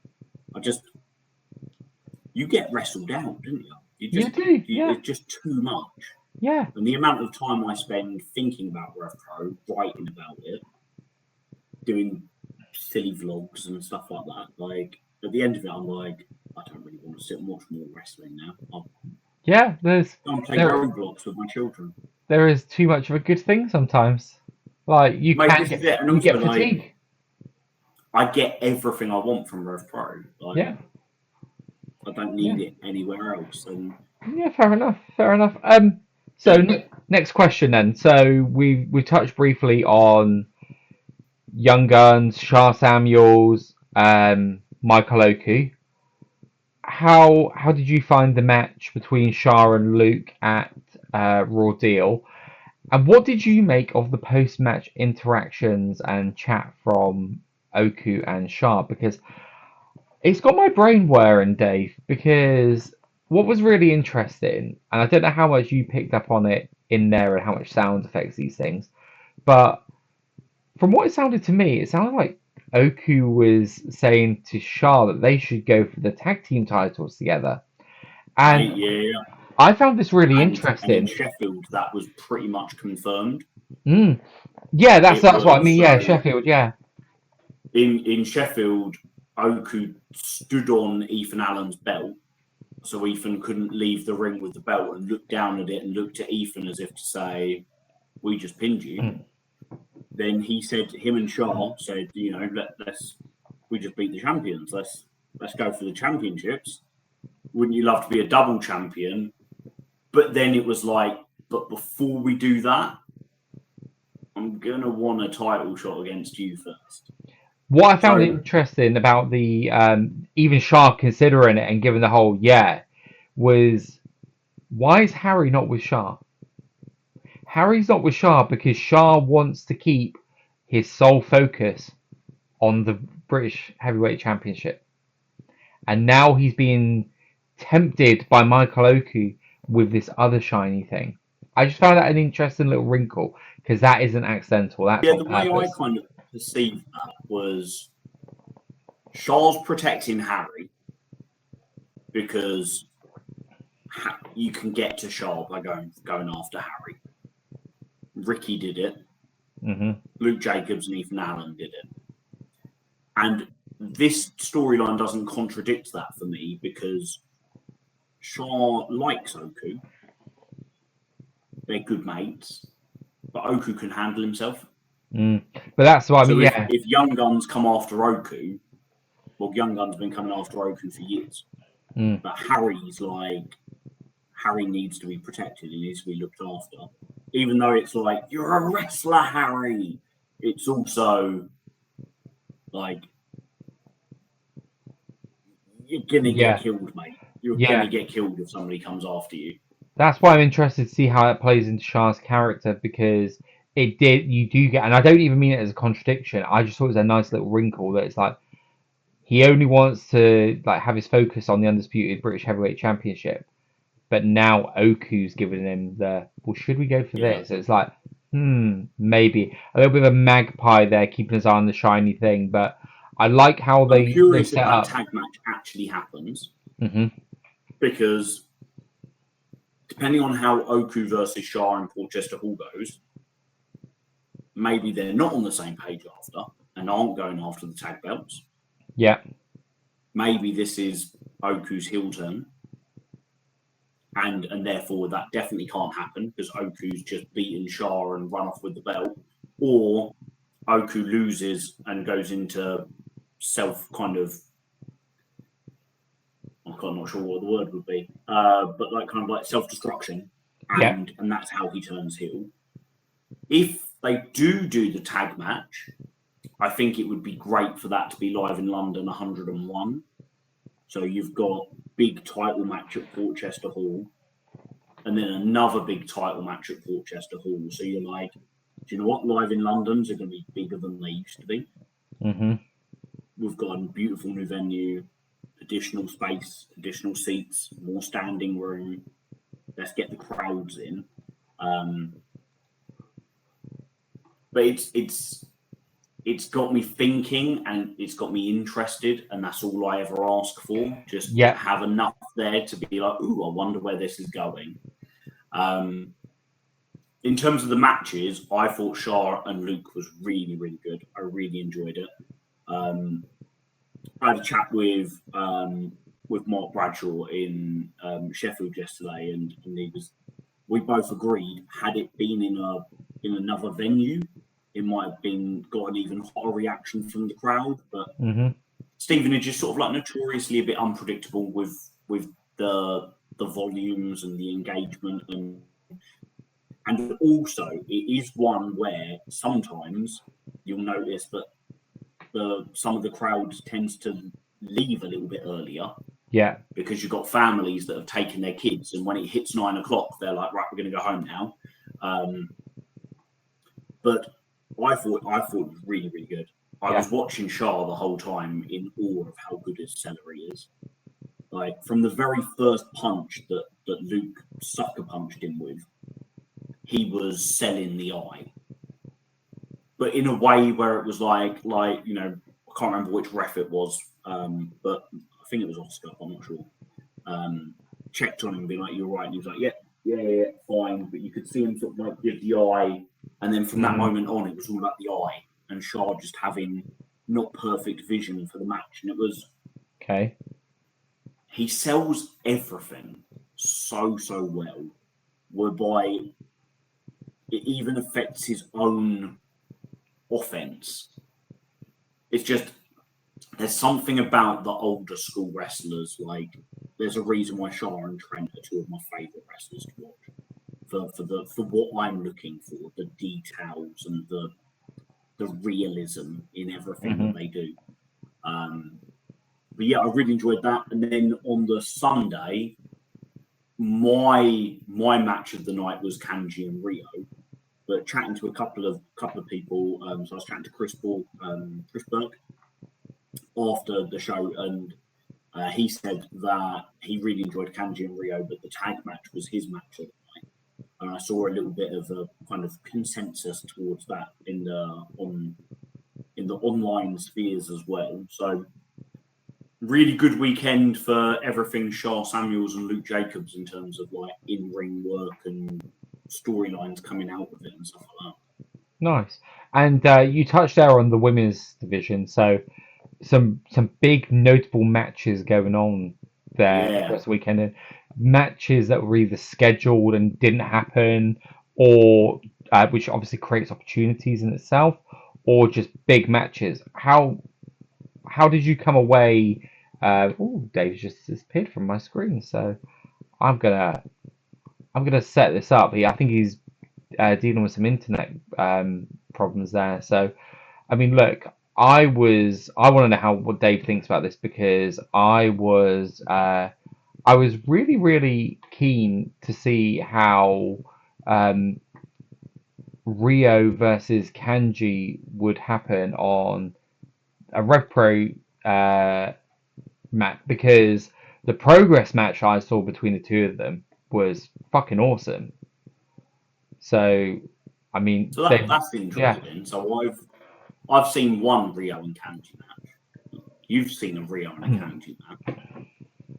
You get wrestled out, don't you? You do. Yeah. It's just too much. Yeah. And the amount of time I spend thinking about RevPro, writing about it, doing silly vlogs and stuff like that. Like at the end of it, I'm like, I don't really want to sit and watch more wrestling now. Yeah, I'm playing Roblox with my children. There is too much of a good thing sometimes. Like you get fatigue. I get everything I want from RevPro. Like, yeah. I don't need it anywhere else. And yeah, fair enough. So next question then. So we touched briefly on Young Guns, Sha Samuels, Michael Oku. How did you find the match between Sha and Luke at Raw Deal? And what did you make of the post-match interactions and chat from Oku and Sha? Because it's got my brain whirring, Dave, because what was really interesting, and I don't know how much you picked up on it in there and how much sound affects these things, but from what it sounded to me, it sounded like Oku was saying to Sha that they should go for the tag team titles together. And I found this really interesting. And in Sheffield, that was pretty much confirmed. Yeah, that's what I mean. Yeah, Sheffield, yeah. In Sheffield, Oku stood on Ethan Allen's belt, so Ethan couldn't leave the ring with the belt, and looked down at it and looked at Ethan as if to say, "We just pinned you." Then he said, him and Sha said, you know, we just beat the champions. Let's go for the championships. Wouldn't you love to be a double champion? But then it was like, but before we do that, I'm gonna want a title shot against you first. What I found interesting about the even Sha considering it and giving the whole was, why is Harry not with Sha? Harry's not with Sha because Sha wants to keep his sole focus on the British Heavyweight Championship. And now he's being tempted by Michael Oku with this other shiny thing. I just found that an interesting little wrinkle because that isn't accidental. That's the way I kind of perceived that was Sha's protecting Harry because you can get to Sha by going after Harry. Ricky did it. Luke Jacobs and Ethan Allen did it. And this storyline doesn't contradict that for me because Sha likes Oku. They're good mates. But Oku can handle himself. But that's what I mean, If Young Guns come after Oku, well, Young Guns have been coming after Oku for years. But Harry needs to be protected. He needs to be looked after. Even though it's like, you're a wrestler, Harry. It's also like, you're going to get killed, mate. You're going to get killed if somebody comes after you. That's why I'm interested to see how it plays into Sha's character because you do get, and I don't even mean it as a contradiction. I just thought it was a nice little wrinkle that it's like, he only wants to like have his focus on the Undisputed British Heavyweight Championship. But now Oku's giving him should we go for this? So it's like, maybe. A little bit of a magpie there, keeping his eye on the shiny thing. But I like how they set up. That tag match actually happens. Because depending on how Oku versus Shah and Porchester Hall goes, maybe they're not on the same page after and aren't going after the tag belts. Yeah. Maybe this is Oku's heel turn. And therefore that definitely can't happen because Oku's just beaten Shah and run off with the belt. Or Oku loses and goes into self kind of, I'm not sure what the word would be, but like kind of like self-destruction. And that's how he turns heel. If they do the tag match, I think it would be great for that to be live in London 101. So you've got big title match at Porchester Hall and then another big title match at Porchester Hall. So you're like, do you know what? Live in London's are going to be bigger than they used to be. Mm-hmm. We've got a beautiful new venue, additional space, additional seats, more standing room. Let's get the crowds in. But it's got me thinking and it's got me interested, and that's all I ever ask for. Just have enough there to be like, ooh, I wonder where this is going. In terms of the matches, I thought Shah and Luke was really, really good. I really enjoyed it. I had a chat with Mark Bradshaw in Sheffield yesterday, and we both agreed, had it been in another venue, it might have got an even hotter reaction from the crowd. But Stevenage is sort of like notoriously a bit unpredictable with the volumes and the engagement, and also it is one where sometimes you'll notice that some of the crowd tends to leave a little bit earlier. Yeah. Because you've got families that have taken their kids, and when it hits 9 o'clock, they're like, right, we're going to go home now. But I thought it was really, really good. I was watching Shah the whole time in awe of how good his celery is. Like, from the very first punch that Luke sucker punched him with, he was selling the eye. But in a way where it was like you know, I can't remember which ref it was, but I think it was Oscar, I'm not sure. Checked on him and being like, you're right. And he was like, yeah, fine. But you could see him sort of like give the eye. And then from that moment on, it was all about the eye. And Shah just having not perfect vision for the match. And it was... Okay. He sells everything so well, whereby it even affects his own offense. It's just... There's something about the older school wrestlers, like there's a reason why Shah and Trent are two of my favourite wrestlers to watch. For what I'm looking for, the details and the realism in everything that they do. But yeah, I really enjoyed that. And then on the Sunday, my match of the night was Kanji and Rio. But chatting to a couple of people, so I was chatting to Chris Burke after the show, and he said that he really enjoyed Kanji and Rio, but the tag match was his match of the night. And I saw a little bit of a kind of consensus towards that in the online spheres as well. So really good weekend for everything Sha Samuels and Luke Jacobs in terms of like in-ring work and storylines coming out of it and stuff like that. Nice. And you touched there on the women's division, so some big notable matches going on there this weekend. And matches that were either scheduled and didn't happen, or which obviously creates opportunities in itself, or just big matches. How did you come away? Dave's just disappeared from my screen, so I'm gonna set this up. I think he's dealing with some internet problems there. So, I mean, look, I want to know what Dave thinks about this, because I was really, really keen to see how Rio versus Kanji would happen on a RevPro match, because the Progress match I saw between the two of them was fucking awesome. So, I mean, that's interesting. Yeah. So I've seen one Rio and Kanji match. You've seen a Rio and a Kanji match.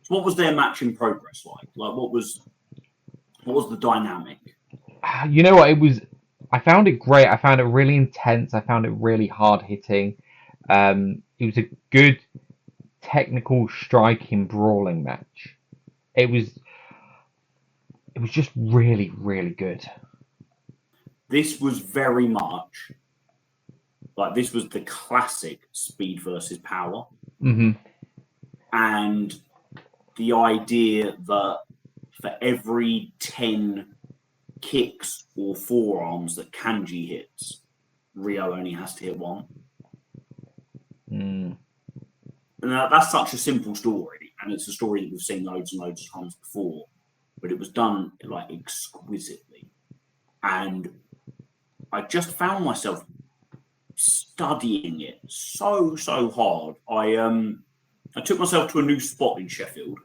So what was their match in Progress like? Like, what was What was the dynamic? You know what? I found it great. I found it really intense. I found it really hard hitting. It was a good technical striking brawling match. It was just really, really good. This was very much like this was the classic speed versus power. Mm-hmm. And the idea that for every 10 kicks or forearms that Kanji hits, Rio only has to hit one. Mm. And that's such a simple story, and it's a story that we've seen loads and loads of times before, but it was done like exquisitely. And I just found myself studying it so hard. I took myself to a new spot in Sheffield.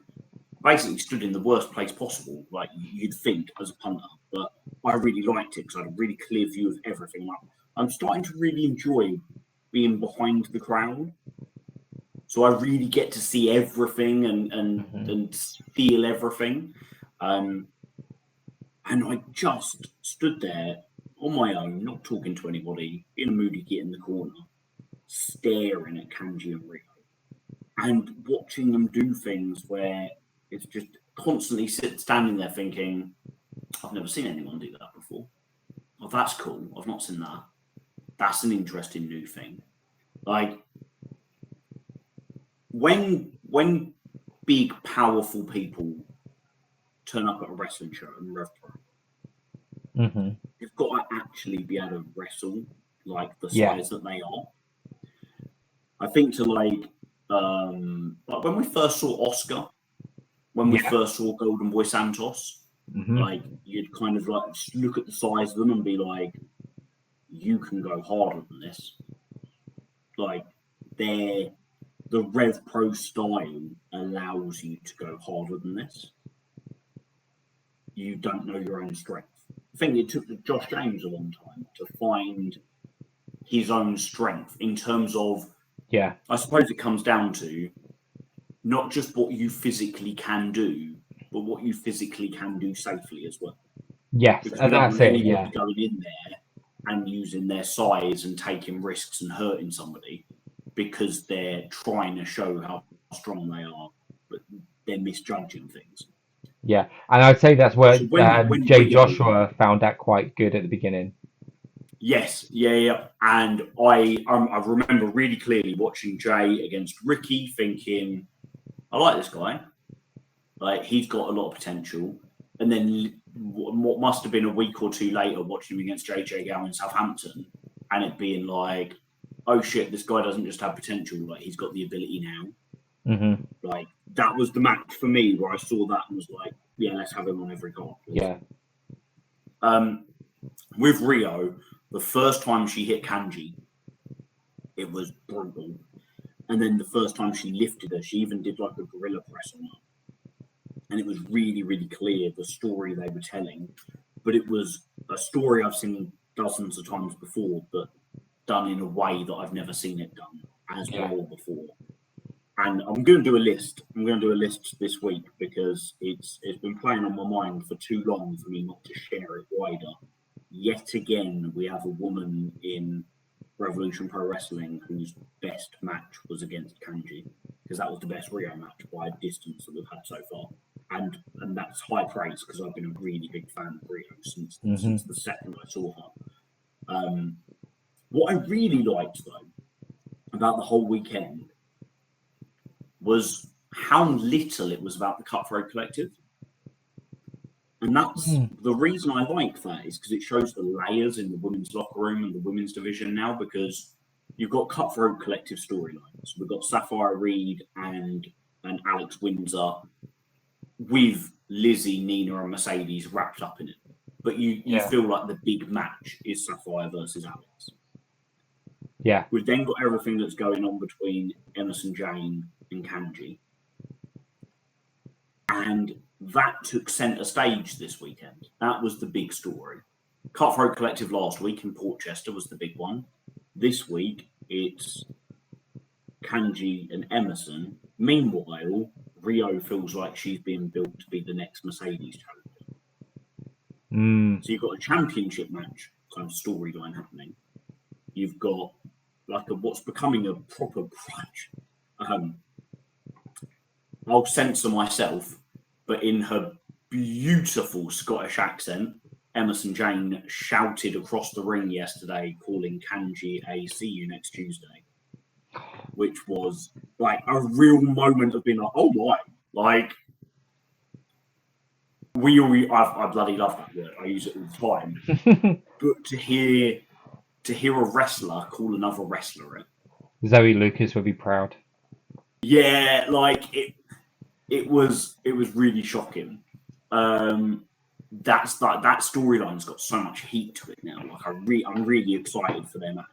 Basically stood in the worst place possible, like you'd think as a punter, but I really liked it because I had a really clear view of everything. I'm starting to really enjoy being behind the crowd, so I really get to see everything and feel everything. And I just stood there on my own, not talking to anybody, in a moody git in the corner, staring at Kanji and Rio, and watching them do things where it's just constantly standing there thinking, I've never seen anyone do that before. Oh, that's cool. I've not seen that. That's an interesting new thing. Like when big powerful people turn up at a wrestling show and RevPro, you've got to actually be able to wrestle like the size that they are. I think to like when we first saw Oscar, when we first saw Golden Boy Santos, like you'd kind of like look at the size of them and be like, you can go harder than this. Like the RevPro style allows you to go harder than this. You don't know your own strength. I think it took Josh James a long time to find his own strength in terms of, I suppose it comes down to not just what you physically can do, but what you physically can do safely as well. Yes, because and that's it. Yeah, going in there and using their size and taking risks and hurting somebody because they're trying to show how strong they are, but they're misjudging things. Yeah, and I'd say that's where So when Jay Rio, Joshua found that quite good at the beginning. Yes, yeah. And I remember really clearly watching Jay against Ricky, thinking, I like this guy. Like, he's got a lot of potential. And then what must have been a week or two later, watching him against JJ Gow in Southampton, and it being like, oh shit, this guy doesn't just have potential, like he's got the ability now. Like, that was the match for me where I saw that and was like, yeah, let's have him on every card. Yeah. With Rio, the first time she hit Kanji, it was brutal. And then the first time she lifted her, she even did like a gorilla press on her. And it was really, really clear the story they were telling. But it was a story I've seen dozens of times before, but done in a way that I've never seen it done as well before. And I'm going to do a list. I'm going to do a list this week because it's been playing on my mind for too long for me not to share it wider. Yet again, we have a woman in Revolution Pro Wrestling whose best match was against Kanji, because that was the best Rio match by a distance that we've had so far. And that's high praise because I've been a really big fan of Rio since the second I saw her. What I really liked, though, about the whole weekend was how little it was about the Cutthroat Collective. And that's the reason I like that, is because it shows the layers in the women's locker room and the women's division now, because you've got Cutthroat Collective storylines. We've got Sapphire Reed and Alex Windsor with Lizzie, Nina, and Mercedes wrapped up in it. But you feel like the big match is Sapphire versus Alex. Yeah. We've then got everything that's going on between Emerson Jane and Kanji. And that took centre stage this weekend. That was the big story. Cutthroat Collective last week in Portchester was the big one. This week, it's Kanji and Emerson. Meanwhile, Rio feels like she's being built to be the next Mercedes challenger. Mm. So you've got a championship match kind of storyline happening. You've got like what's becoming a proper grudge. I'll censor myself, but in her beautiful Scottish accent, Emerson Jane shouted across the ring yesterday, calling Kanji a "see you next Tuesday," which was like a real moment of being like, "Oh my!" Like I bloody love that word. I use it all the time. But to hear a wrestler call another wrestler it, Zoe Lucas would be proud. yeah, like it was really shocking. That storyline's got so much heat to it now. Like I'm really excited for their match,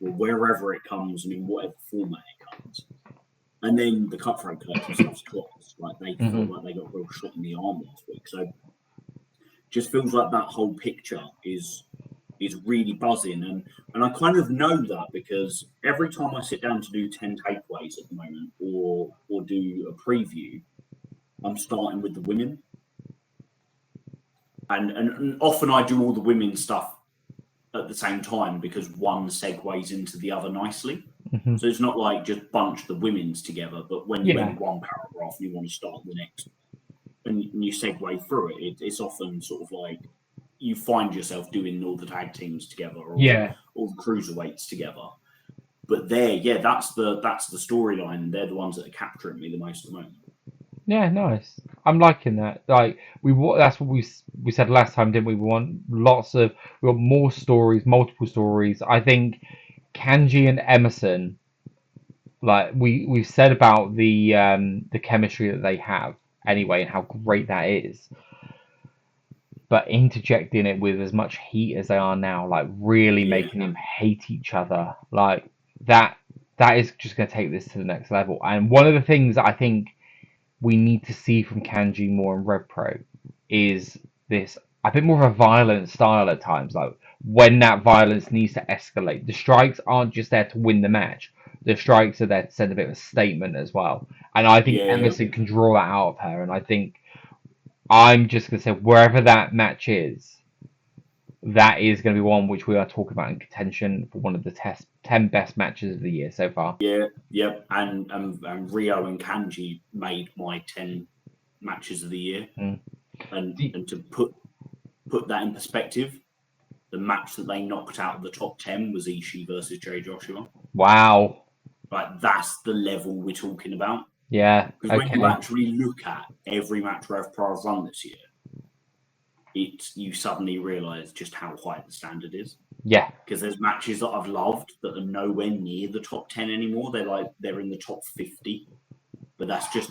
or wherever it comes and in whatever format it comes. And then the Cutthroat Collection stuff's class. Like they felt like they got a real shot in the arm last week. So just feels like that whole picture is really buzzing, and I kind of know that because every time I sit down to do 10 takeaways at the moment or do a preview, I'm starting with the women. And often I do all the women's stuff at the same time because one segues into the other nicely. So it's not like just bunch the women's together, but when you're in one paragraph and you want to start the next and you segue through it, it's often sort of like you find yourself doing all the tag teams together or all the cruiserweights together. But that's the storyline. They're the ones that are capturing me the most at the moment. Yeah, nice. I'm liking that. Like that's what we said last time, didn't we? We want more stories, multiple stories. I think Kanji and Emerson, like we've said about the chemistry that they have anyway, and how great that is. But interjecting it with as much heat as they are now, like really making them hate each other, like that is just going to take this to the next level. And one of the things that I think we need to see from Kanji more in RevPro is this a bit more of a violent style at times, like when that violence needs to escalate. The strikes aren't just there to win the match. The strikes are there to send a bit of a statement as well. And I think Emerson can draw that out of her. And I think I'm just going to say wherever that match is, that is going to be one which we are talking about in contention for one of the 10 best matches of the year so far. Yeah. And Rio and Kanji made my 10 matches of the year. And to put that in perspective, the match that they knocked out of the top 10 was Ishii versus Jay Joshua. Wow. Like that's the level we're talking about. Yeah. Because when you actually look at every match RevPro have run this year, you suddenly realise just how high the standard is. Yeah. Because there's matches that I've loved that are nowhere near the top 10 anymore. They're in the top 50. But that's just,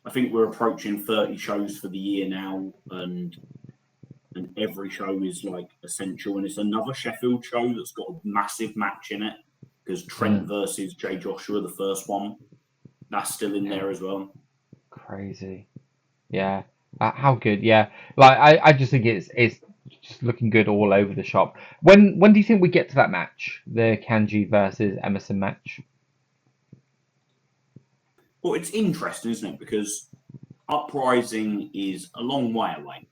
I think we're approaching 30 shows for the year now, and every show is like essential. And it's another Sheffield show that's got a massive match in it because Trent versus Jay Joshua, the first one, that's still in there as well. Crazy. Yeah. How good. Yeah. Like I just think it's just looking good all over the shop. When do you think we get to that match, the Kanji versus Emerson match? Well, it's interesting, isn't it? Because Uprising is a long way away.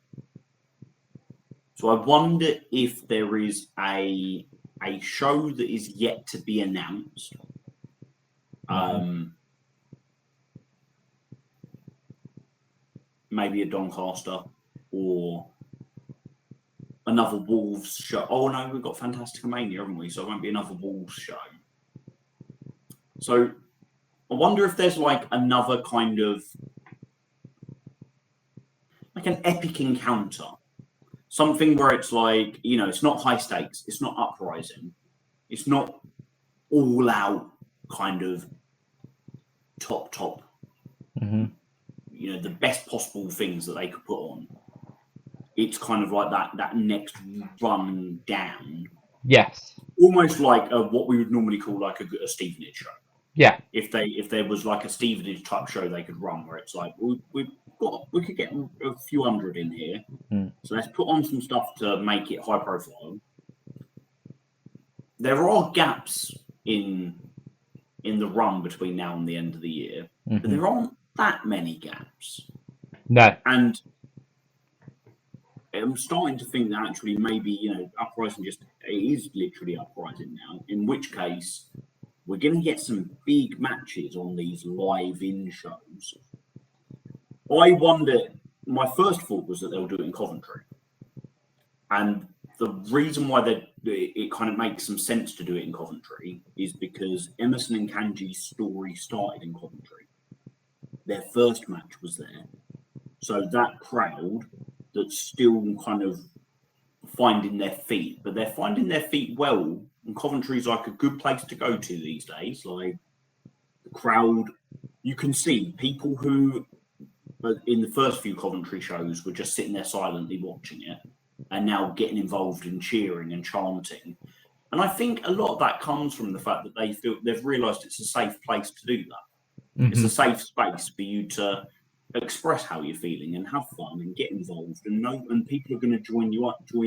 So I wonder if there is a show that is yet to be announced. Maybe a Doncaster or another Wolves show. Oh no, we've got Fantastica Mania, haven't we? So it won't be another Wolves show. So I wonder if there's like another kind of like an epic encounter. Something where it's like, it's not high stakes, it's not Uprising, it's not all out kind of top. The best possible things that they could put on. It's kind of like that next run down. Yes. Almost like what we would normally call like a Stevenage show. Yeah. If there was like a Stevenage type show they could run where it's like we could get a few hundred in here. So let's put on some stuff to make it high profile. There are gaps in the run between now and the end of the year, but there aren't that many gaps. No. And I'm starting to think that actually maybe, Uprising it is literally Uprising now, in which case we're going to get some big matches on these live-in shows. I wonder, my first thought was that they'll do it in Coventry. And the reason why it kind of makes some sense to do it in Coventry is because Emerson and Kanji's story started in Coventry. Their first match was there. So that crowd that's still kind of finding their feet, but they're finding their feet well. And Coventry's like a good place to go to these days. Like the crowd, you can see people who in the first few Coventry shows were just sitting there silently watching it and now getting involved in cheering and chanting. And I think a lot of that comes from the fact that they've realised it's a safe place to do that. Mm-hmm. It's a safe space for you to express how you're feeling and have fun and get involved and people are going to join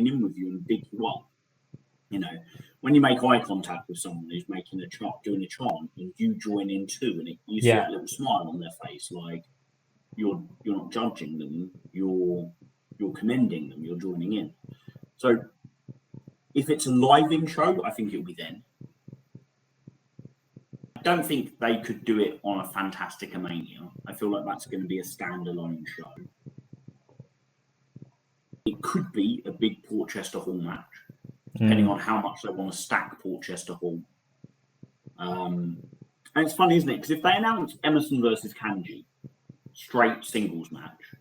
in with you and big you up. When you make eye contact with someone who's doing a chant and you join in too, and you see that little smile on their face, like you're not judging them, you're commending them, you're joining in. So if it's a live-in show, I think it'll be then. I don't think they could do it on a Fantastica Mania. I feel like that's going to be a standalone show. It could be a big Portchester Hall match, depending on how much they want to stack Portchester Hall. And it's funny, isn't it? Because if they announce Emerson versus Kanji, straight singles match,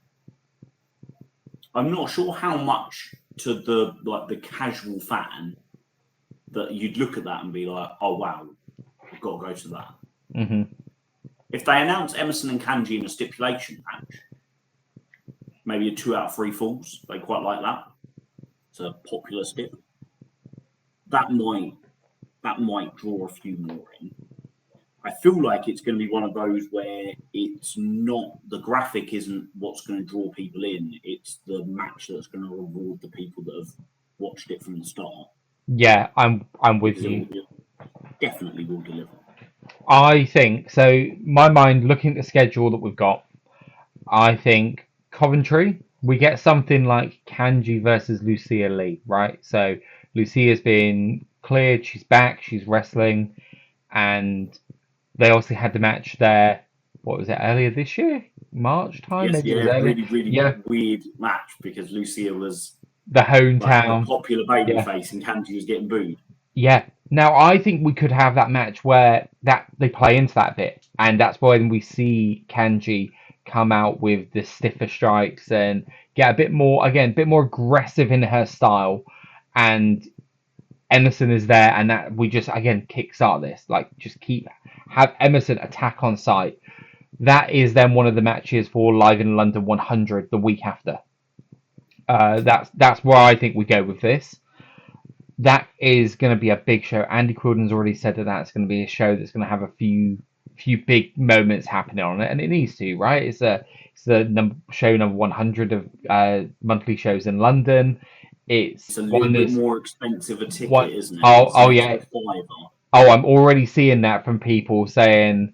I'm not sure how much to the casual fan that you'd look at that and be like, oh wow, I've got to go to that. Mm-hmm. If they announce Emerson and Kanji in a stipulation match, maybe a 2 out of 3 falls, they quite like that. It's a popular stip. That might draw a few more in. I feel like it's going to be one of those where it's not, the graphic isn't what's going to draw people in. It's the match that's going to reward the people that have watched it from the start. Yeah, I'm with you. Definitely will deliver. I think so. My mind, looking at the schedule that we've got, I think Coventry, we get something like Kanji versus Lucia Lee, right? So Lucia's been cleared, she's back, she's wrestling, and they also had the match there. What was it, earlier this year? March time? Yes, maybe it was really weird match because Lucia was the hometown, the popular babyface, and Kanji was getting booed. Yeah. Now I think we could have that match where they play into that bit, and that's when we see Kanji come out with the stiffer strikes and get a bit more aggressive in her style, and Emerson is there, and that we just again kickstart this, like just have Emerson attack on site. That is then one of the matches for Live in London 100 the week after. That's where I think we go with this. That is going to be a big show. Andy Quilden's already said that's going to be a show that's going to have a few big moments happening on it, and it needs to, right? It's show number 100 of monthly shows in London. It's a little bit more expensive a ticket, isn't it? Oh yeah. I'm already seeing that from people saying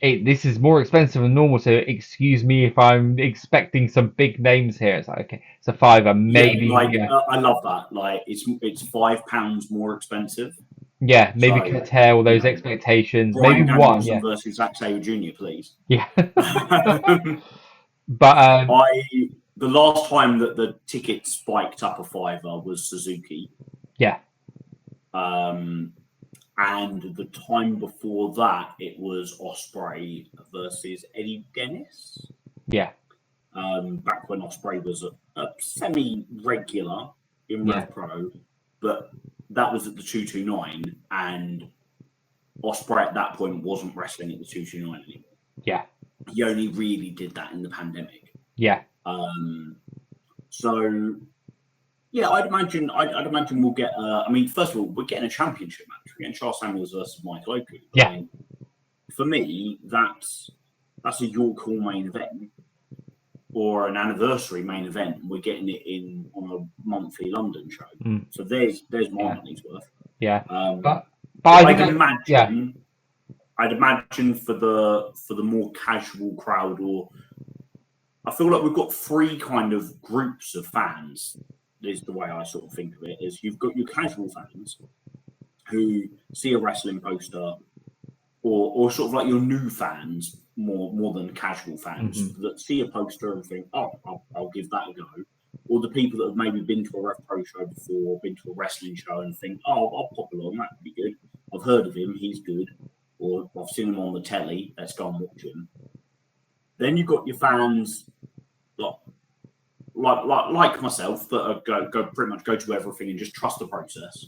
this is more expensive than normal, so excuse me if I'm expecting some big names here. It's like, okay, it's a $5, maybe. I love that. Like it's £5 more expensive. Yeah, maybe curtail those expectations. Brian maybe one. Yeah. Versus Zack Sabre Jr., please. Yeah. But the last time that the ticket spiked up a $5 was Suzuki. Yeah. And the time before that, it was Ospreay versus Eddie Dennis. Yeah. Back when Ospreay was a semi-regular in RevPro, but that was at the 229, and Ospreay at that point wasn't wrestling at the 229 anymore. Yeah. He only really did that in the pandemic. Yeah. So yeah, I'd imagine we'll get. First of all, we're getting a championship match. We're getting Sha Samuels versus Michael Oku. Yeah. For me, that's a York Hall main event or an anniversary main event. We're getting it on a monthly London show. So there's my money's worth. Yeah. But I'd imagine for the more casual crowd, or I feel like we've got three kind of groups of fans. Is the way I sort of think of it. Is you've got your casual fans who see a wrestling poster, or sort of like your new fans more than casual fans that see a poster and think, oh, I'll give that a go. Or the people that have maybe been to a RevPro show before, been to a wrestling show and think, oh, I'll pop along, that would be good. I've heard of him, he's good. Or I've seen him on the telly, let's go and watch him. Then you've got your fans like myself that go pretty much go to everything and just trust the process.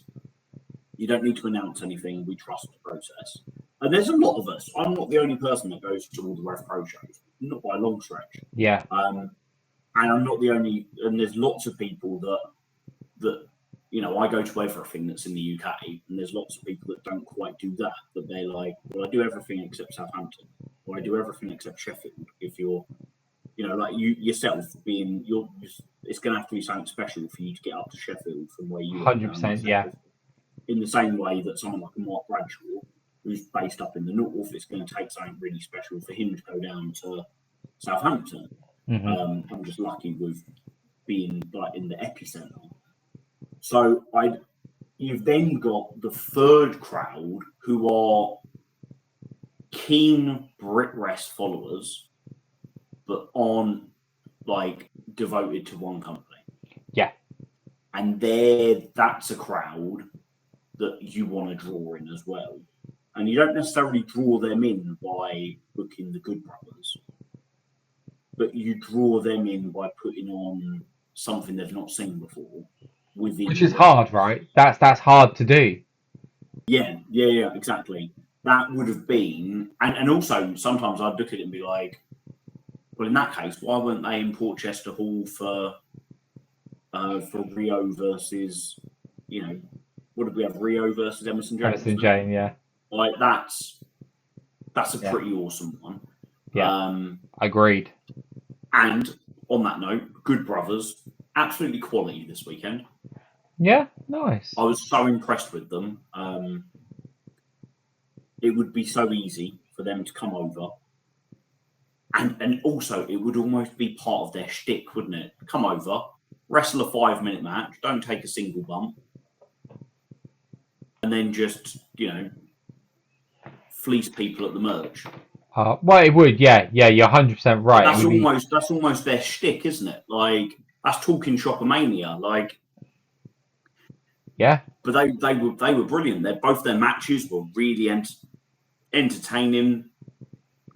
You don't need to announce anything. We trust the process. And there's a lot of us. I'm not the only person that goes to all the RevPro shows, not by a long stretch. Yeah. And I'm not the only. And there's lots of people that I go to everything that's in the UK, and there's lots of people that don't quite do that. That they're like, well, I do everything except Southampton, or I do everything except Sheffield. If you're like you yourself being, it's going to have to be something special for you to get up to Sheffield from where you are. 100%, yeah. In the same way that someone like Mark Bradshaw, who's based up in the north, it's going to take something really special for him to go down to Southampton. I'm just lucky with being like in the epicenter. So you've then got the third crowd who are keen BritRest followers, but aren't like devoted to one company. Yeah. And that's a crowd that you want to draw in as well. And you don't necessarily draw them in by booking the Good Brothers, but you draw them in by putting on something they've not seen before. Which is hard, right? That's hard to do. Yeah, exactly. That would have been, and also sometimes I'd look at it and be like, well, in that case, why weren't they in Portchester Hall for Rio versus, what did we have? Rio versus Emerson James. Emerson James, yeah. Like that's a pretty awesome one. Yeah, agreed. And on that note, Good Brothers, absolutely quality this weekend. Yeah, nice. I was so impressed with them. It would be so easy for them to come over. And also, it would almost be part of their shtick, wouldn't it? Come over, wrestle a 5-minute match, don't take a single bump, and then just, fleece people at the merch. Well, it would, yeah, you're 100% right. That's almost their shtick, isn't it? Like, that's talking shopomania. Like, yeah. But they were brilliant. Both their matches were really entertaining.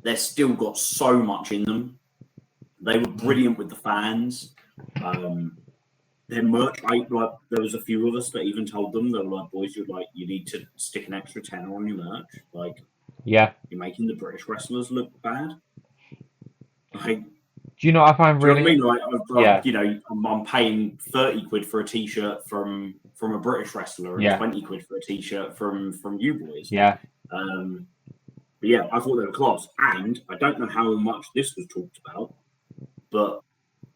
They've still got so much in them. They were brilliant with the fans. Their merch, there was a few of us that even told them, they were like, boys, you need to stick an extra tenner on your merch. Like, yeah, you're making the British wrestlers look bad. Like, do you know what I find really? You know what I mean? Like, I'm paying 30 quid for a t-shirt from a British wrestler and 20 quid for a t-shirt from you boys. Yeah. But yeah, I thought they were class. And I don't know how much this was talked about, but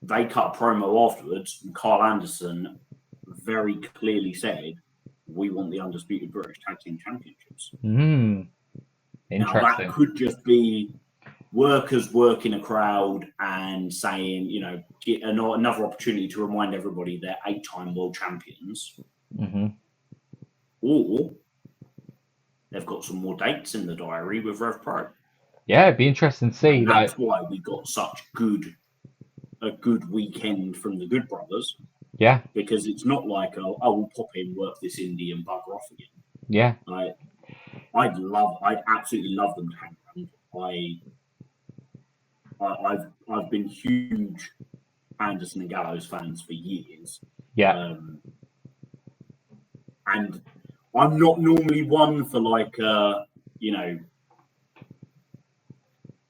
they cut a promo afterwards, and Carl Anderson very clearly said, we want the Undisputed British Tag Team Championships. Interesting. Now, that could just be workers working a crowd and saying, get another opportunity to remind everybody they're 8-time world champions. Or they've got some more dates in the diary with RevPro. Yeah, it'd be interesting to see. And that's why we got such a good weekend from the Good Brothers. Yeah. Because it's not like, we'll pop in, work this indie and bugger off again. Yeah. I'd absolutely love them to hang around. I've been huge Anderson and Gallows fans for years. Yeah. And I'm not normally one for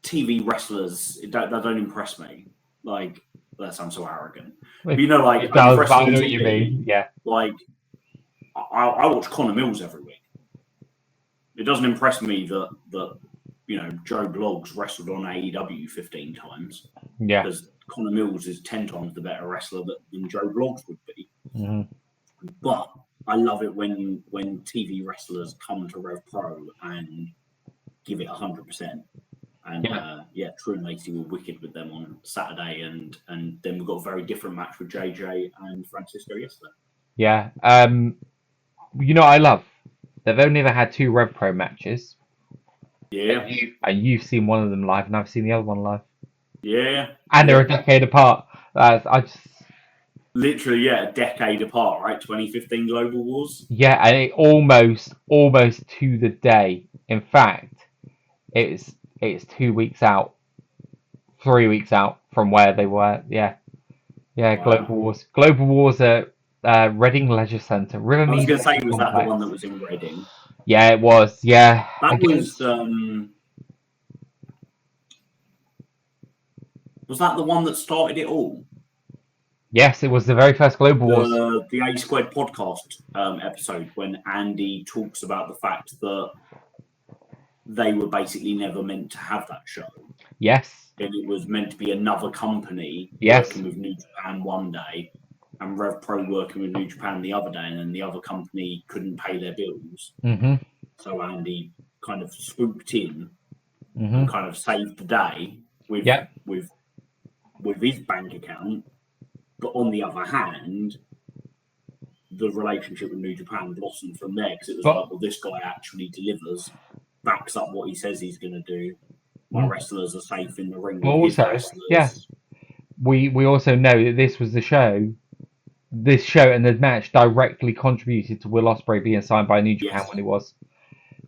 TV wrestlers. That don't impress me. Like, that sounds so arrogant. But, it does, but I know what you mean. Yeah. Like, I watch Connor Mills every week. It doesn't impress me that Joe Bloggs wrestled on AEW 15 times. Yeah. Because Connor Mills is 10 times the better wrestler than Joe Bloggs would be. But I love it when TV wrestlers come to RevPro and give it 100%. And True and Lacey were wicked with them on Saturday, and then we got a very different match with JJ and Francisco yesterday. Yeah. You know what I love? They've only ever had 2 RevPro matches. Yeah. And you've seen one of them live, and I've seen the other one live. Yeah. And they're a decade apart. I just literally, a decade apart, right? 2015 Global Wars. Yeah, and it almost to the day. In fact, it's 2 weeks out, 3 weeks out from where they were. Yeah. Wow. Global Wars at Reading Leisure Centre. I was going to say, was that the one that was in Reading? Yeah, it was. Yeah, that was that the one that started it all? Yes, it was the very first Global Wars. The A Squared podcast episode when Andy talks about the fact that they were basically never meant to have that show. Yes. And it was meant to be another company working with New Japan one day and RevPro working with New Japan the other day, and then the other company couldn't pay their bills. Mm-hmm. So Andy kind of swooped in and kind of saved the day with his bank account. But on the other hand, the relationship with New Japan blossomed from there, because it was like, well, this guy actually delivers, backs up what he says he's going to do. My wrestlers are safe in the ring with his wrestlers. We also know that this was the show. This show and the match directly contributed to Will Ospreay being signed by New Japan when he was.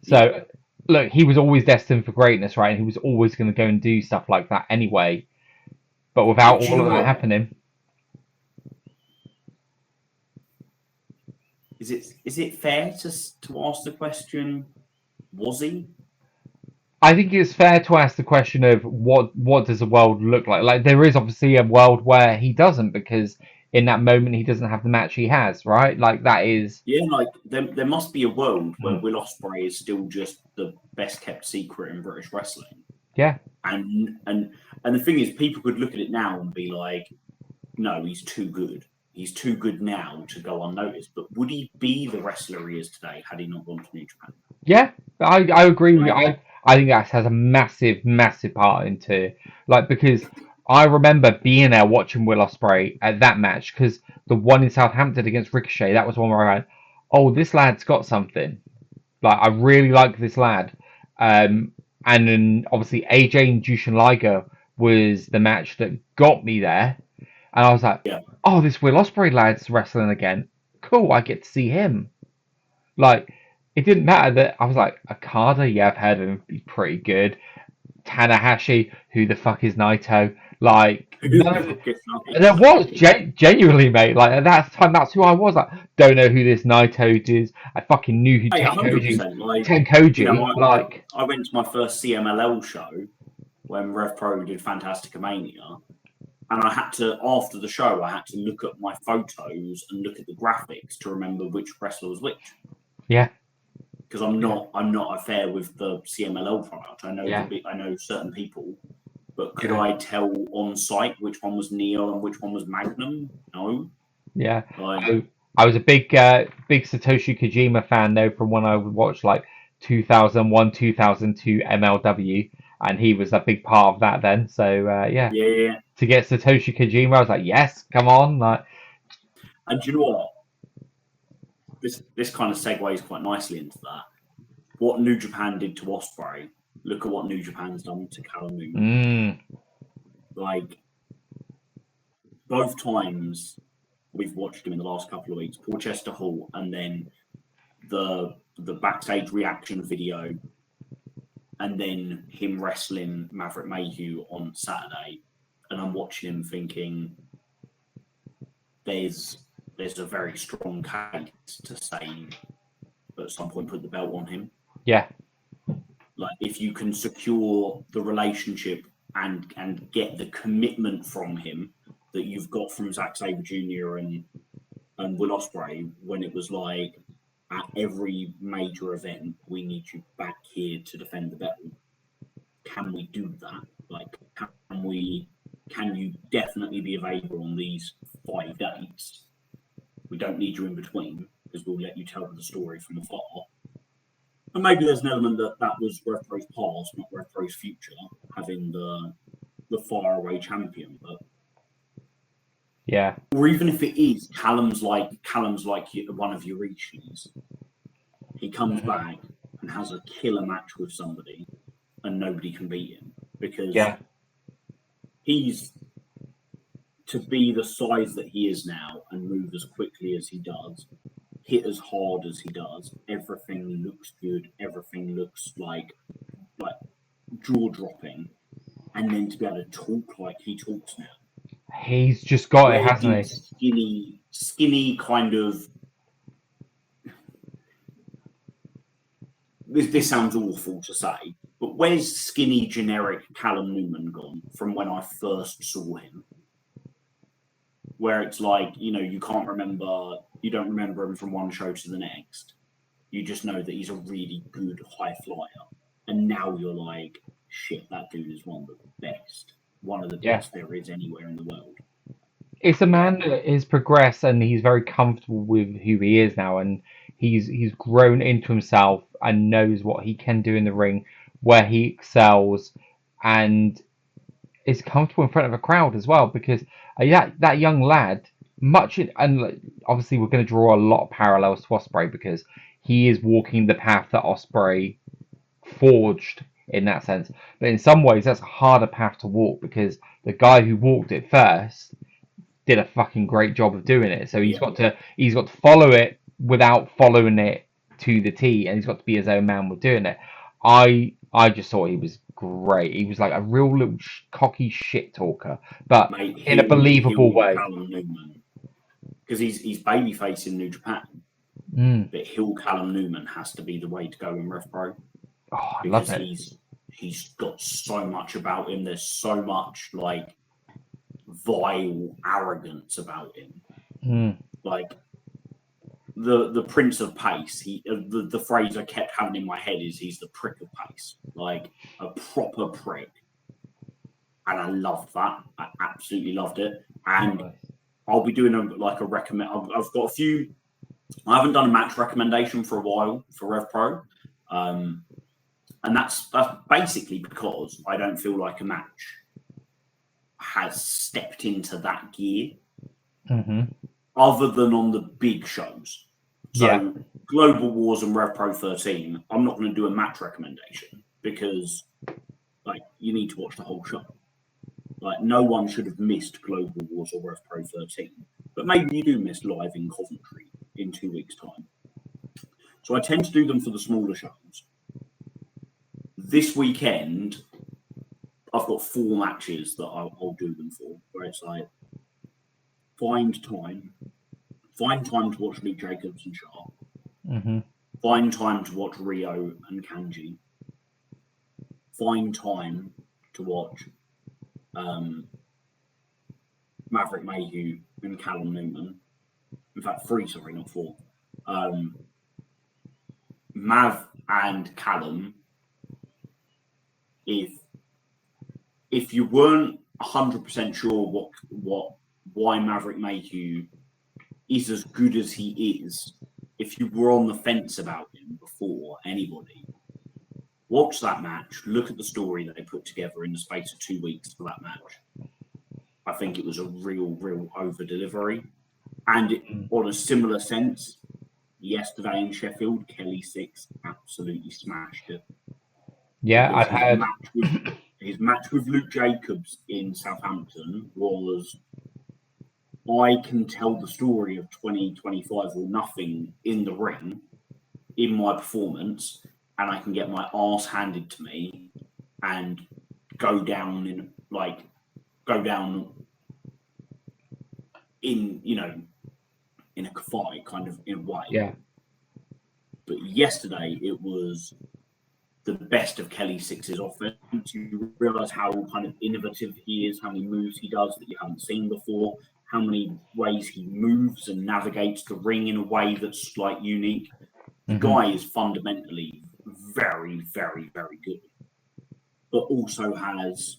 So, look, he was always destined for greatness, right? And he was always going to go and do stuff like that anyway. But without all of that happening. Is it fair to ask the question, was he? I think it's fair to ask the question of what does the world look like? Like, there is obviously a world where he doesn't, because in that moment he doesn't have the match he has, right? Like, that is... Yeah, like, there must be a world where Will Ospreay is still just the best kept secret in British wrestling. Yeah. And the thing is, people could look at it now and be like, no, he's too good. He's too good now to go unnoticed. But would he be the wrestler he is today had he not gone to New Japan? Yeah, I agree with you. I think that has a massive, massive part into, like, because I remember being there watching Will Ospreay at that match, because the one in Southampton against Ricochet, that was one where I went, oh, this lad's got something. Like, I really like this lad. And then obviously AJ and Jushin Liger was the match that got me there. And I was like, oh, this Will Ospreay lad's wrestling again. Cool, I get to see him. Like, it didn't matter that I was like, Okada, yeah, I've heard of him, he's pretty good. Tanahashi, who the fuck is Naito? Like, there was genuinely, mate. Like, at that time, that's who I was. Like, don't know who this Naito is. I fucking knew who Tenkoji. I went to my first CMLL show when RevPro did Fantastica Mania. And I had to, after the show, I had to look at my photos and look at the graphics to remember which wrestler was which. Yeah. Because I'm not affair with the CMLL product. I know certain people, but could I tell on site which one was Neo and which one was Magnum? No. Yeah. I was a big Satoshi Kojima fan though, from when I would watch like 2001, 2002 MLW, and he was a big part of that then. So yeah. To get Satoshi Kojima, I was like, yes, come on, like. And do you know what? This kind of segues quite nicely into that. What New Japan did to Ospreay, look at what New Japan's done to Callum Newman. Like, both times we've watched him in the last couple of weeks, Porchester Hall, and then the backstage reaction video, and then him wrestling Maverick Mayhew on Saturday, and I'm watching him thinking, there's a very strong case to say at some point put the belt on him. Yeah. Like, if you can secure the relationship and get the commitment from him that you've got from Zack Sabre Jr. and Will Ospreay, when it was like, at every major event, we need you back here to defend the belt. Can we do that? Like, can you definitely be available on these 5 dates? We don't need you in between, because we'll let you tell the story from afar. And maybe there's an element that was RevPro's past, not RevPro's future, having the faraway champion. But yeah, or even if it is, Callum's like one of your Ishis. He comes back and has a killer match with somebody, and nobody can beat him because he's, to be the size that he is now and move as quickly as he does, hit as hard as he does, everything looks good, everything looks like jaw dropping, and then to be able to talk like he talks now. He's just got it, hasn't he? Skinny kind of. This sounds awful to say, but where's skinny generic Callum Newman gone from when I first saw him? Where it's like, you don't remember him from one show to the next. You just know that he's a really good high flyer. And now you're like, shit, that dude is one of the best. One of the best there is anywhere in the world. It's a man that has progressed and he's very comfortable with who he is now, and he's grown into himself and knows what he can do in the ring, where he excels, and is comfortable in front of a crowd as well, because that young lad, and obviously we're going to draw a lot of parallels to Ospreay because he is walking the path that Ospreay forged in that sense, but in some ways that's a harder path to walk because the guy who walked it first did a fucking great job of doing it. So he's got to follow it without following it to the T, and he's got to be his own man with doing it. I just thought he was great. He was like a real little cocky shit talker, but in a believable way. Because he's babyface in New Japan, but Callum Newman has to be the way to go in RevPro. Oh, I love it. He's got so much about him. There's so much like vile arrogance about him. Like the Prince of Pace. The phrase I kept having in my head is he's the prick of pace, like a proper prick. And I loved that. I absolutely loved it. And I'll be doing a recommend. I've got a few. I haven't done a match recommendation for a while for RevPro. And that's basically because I don't feel like a match has stepped into that gear, other than on the big shows. So Global Wars and RevPro 13, I'm not going to do a match recommendation because, you need to watch the whole show. No one should have missed Global Wars or RevPro 13, but maybe you do miss live in Coventry in 2 weeks' time. So I tend to do them for the smaller shows. This weekend, I've got 4 matches that I'll do them for, where it's like, find time to watch Luke Jacobs and Sha, find time to watch Rio and Kanji, find time to watch Maverick Mayhew and Callum Newman. In fact, 3, sorry, not 4. Mav and Callum, if you weren't 100% sure why Maverick Mayhew is as good as he is, if you were on the fence about him before anybody, watch that match, look at the story that they put together in the space of 2 weeks for that match. I think it was a real over delivery. And on a similar sense, yesterday in Sheffield, Kelly 6 absolutely smashed it. Yeah, I've had his match with Luke Jacobs in Southampton was, I can tell the story of 2025 or nothing in the ring in my performance, and I can get my arse handed to me and go down in in a fight kind of in a way. Yeah. But yesterday it was the best of Kelly 6's offense. You realise how kind of innovative he is, how many moves he does that you haven't seen before, how many ways he moves and navigates the ring in a way that's unique. The guy is fundamentally very, very, very good, but also has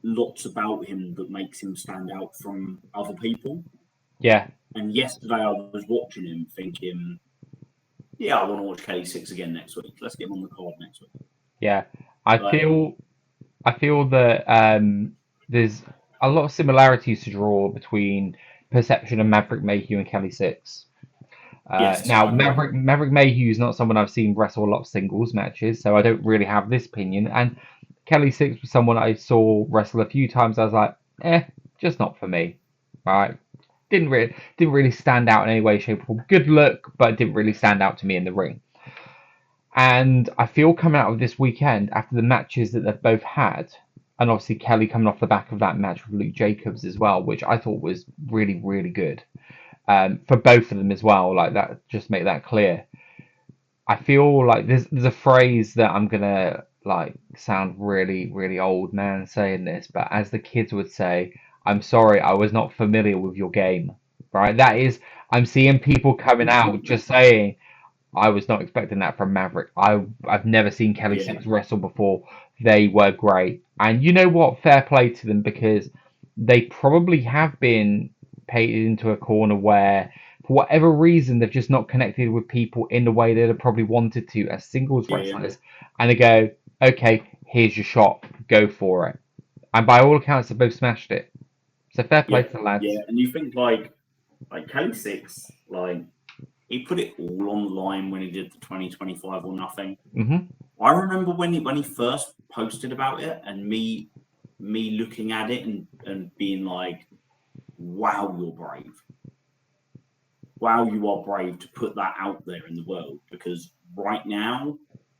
lots about him that makes him stand out from other people. Yeah. And yesterday I was watching him thinking, Yeah, I want to watch Kelly 6 again next week. Let's get him on the card next week. Yeah, I Like, feel that there's a lot of similarities to draw between Perception and Maverick Mayhew and Kelly Six. yes, Now, I agree. Maverick Mayhew is not someone I've seen wrestle a lot of singles matches, so I don't really have this opinion. And Kelly Six was someone I saw wrestle a few times. I was like, just not for me. Right? Didn't really stand out in any way, shape, or form. Good look, but it didn't really stand out to me in the ring. And I feel coming out of this weekend after the matches that they've both had, and obviously Kelly coming off the back of that match with Luke Jacobs as well, which I thought was really, really good for both of them as well. Like that, just make that clear. I feel like there's a phrase that I'm gonna like sound really, really old man saying this, but as the kids would say, I'm sorry, I was not familiar with your game. Right? That is, I'm seeing people coming out just saying, I was not expecting that from Maverick. I've never seen Kelly Yeah, Six wrestle before. They were great, and you know what? Fair play to them because they probably have been painted into a corner where, for whatever reason, they've just not connected with people in the way they'd have probably wanted to as singles yeah, wrestlers. And they go, okay, here's your shot, go for it. And by all accounts, they both smashed it. So fair play yeah, to the lads. yeah. And you think like Kelly 6, like he put it all on the line when he did the 2025 or nothing. Hmm. I remember when he first posted about it, and me looking at it and being like, wow, you're brave. Wow, you are brave to put that out there in the world, because right now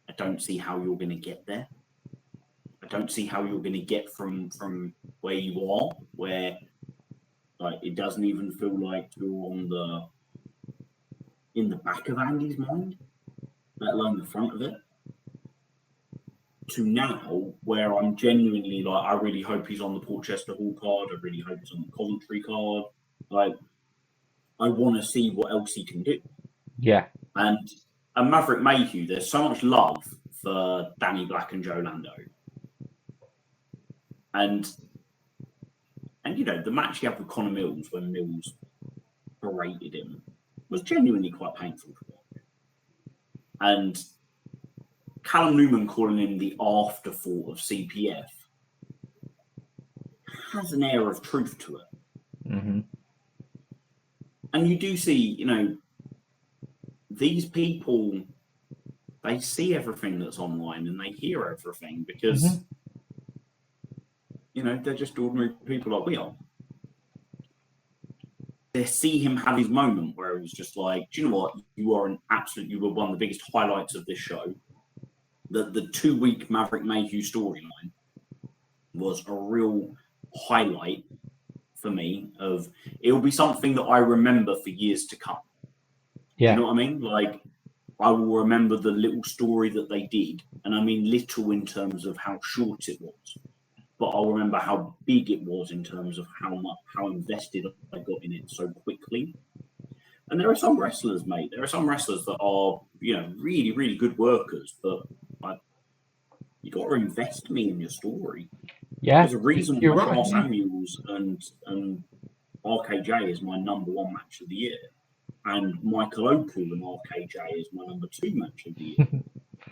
I don't see how you're going to get there. I don't see how you're going to get from where you are, where like it doesn't even feel like you're in the back of Andy's mind, let alone the front of it, to now where I'm genuinely like, I really hope he's on the Portchester Hall card. I really hope he's on the Coventry card. Like, I want to see what else he can do. Yeah. And Maverick Mayhew, there's so much love for Danny Black and Joe Lando. And you know, the match he had with Connor Mills when Mills berated him was genuinely quite painful to watch. And Callum Newman calling him the afterthought of CPF has an air of truth to it. Hmm. And you do see, you know, these people, they see everything that's online and they hear everything because, you know, they're just ordinary people like we are. They see him have his moment where it was just like, do you know what? You were one of the biggest highlights of this show. The 2-week Maverick Mayhew storyline was a real highlight for me of, it'll be something that I remember for years to come. Yeah. Do you know what I mean? Like, I will remember the little story that they did, and I mean little in terms of how short it was, but I'll remember how big it was in terms of how invested I got in it so quickly. And there are some wrestlers, mate. There are some wrestlers that are, you know, really, really good workers, but you got to invest me in your story. Yeah. There's a reason You're why right. Sha Samuels and RKJ is my number 1 match of the year, and Michael Oku and RKJ is my number 2 match of the year.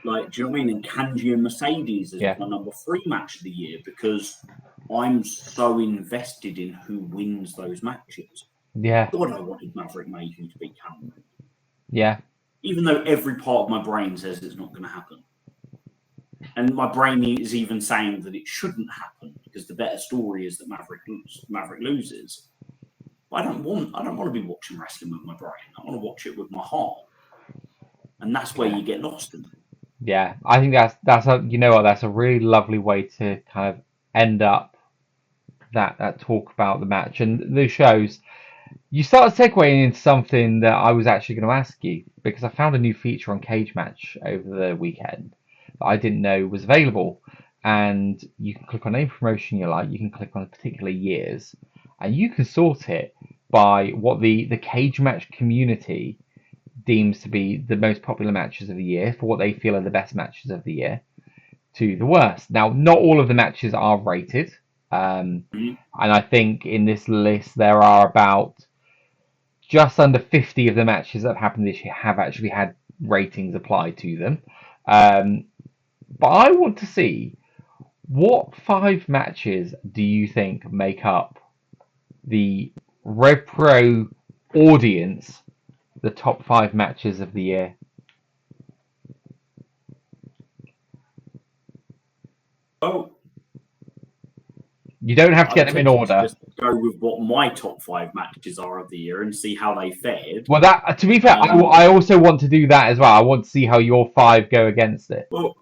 Like, do you know what I mean? And Kanji and Mercedes is my number 3 match of the year, because I'm so invested in who wins those matches. Yeah. God, I wanted Maverick Mayhew to beat Callum. Yeah. Even though every part of my brain says it's not going to happen. And my brain is even saying that it shouldn't happen because the better story is that Maverick loses. But I don't want to be watching wrestling with my brain. I want to watch it with my heart. And that's where you get lost in it. Yeah, I think that's a, you know what, that's a really lovely way to kind of end up that talk about the match and the shows. You started segueing into something that I was actually going to ask you, because I found a new feature on Cage Match over the weekend that I didn't know was available. And you can click on any promotion you like, you can click on particular years, and you can sort it by what the Cage Match community deems to be the most popular matches of the year, for what they feel are the best matches of the year, to the worst. Now, not all of the matches are rated, and I think in this list there are about just under 50 of the matches that have happened this year have actually had ratings apply to them. But I want to see, what 5 matches do you think make up the RevPro audience, the top 5 matches of the year? Oh, You don't have to get them in order. Just go with what my top 5 matches are of the year and see how they fared. Well, that, to be fair, I also want to do that as well. I want to see how your 5 go against it. Well,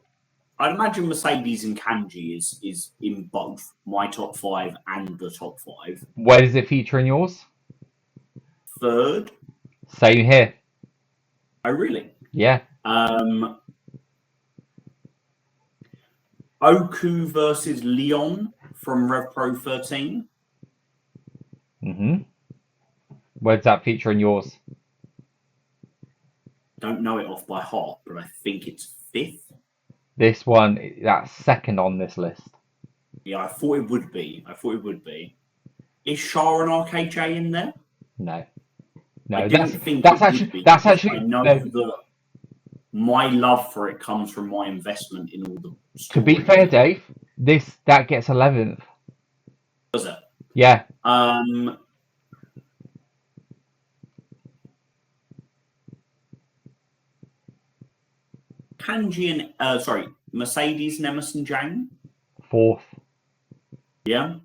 I'd imagine Mercedes and Kanji is in both my top 5 and the top 5. Where does it feature in yours? 3rd. Same here. Oh, really? Yeah. Oku versus Leon from RevPro 13. Where does that feature in yours? Don't know it off by heart, but I think it's 5th. This one, that's 2nd on this list. Yeah, I thought it would be. Is Sha and RKJ in there? No, that's actually. I know that my love for it comes from my investment in all the stories. To be fair, Dave, that gets 11th. Does it? Yeah. Kanji and Mercedes, Nemes and Jang. 4th. Yeah.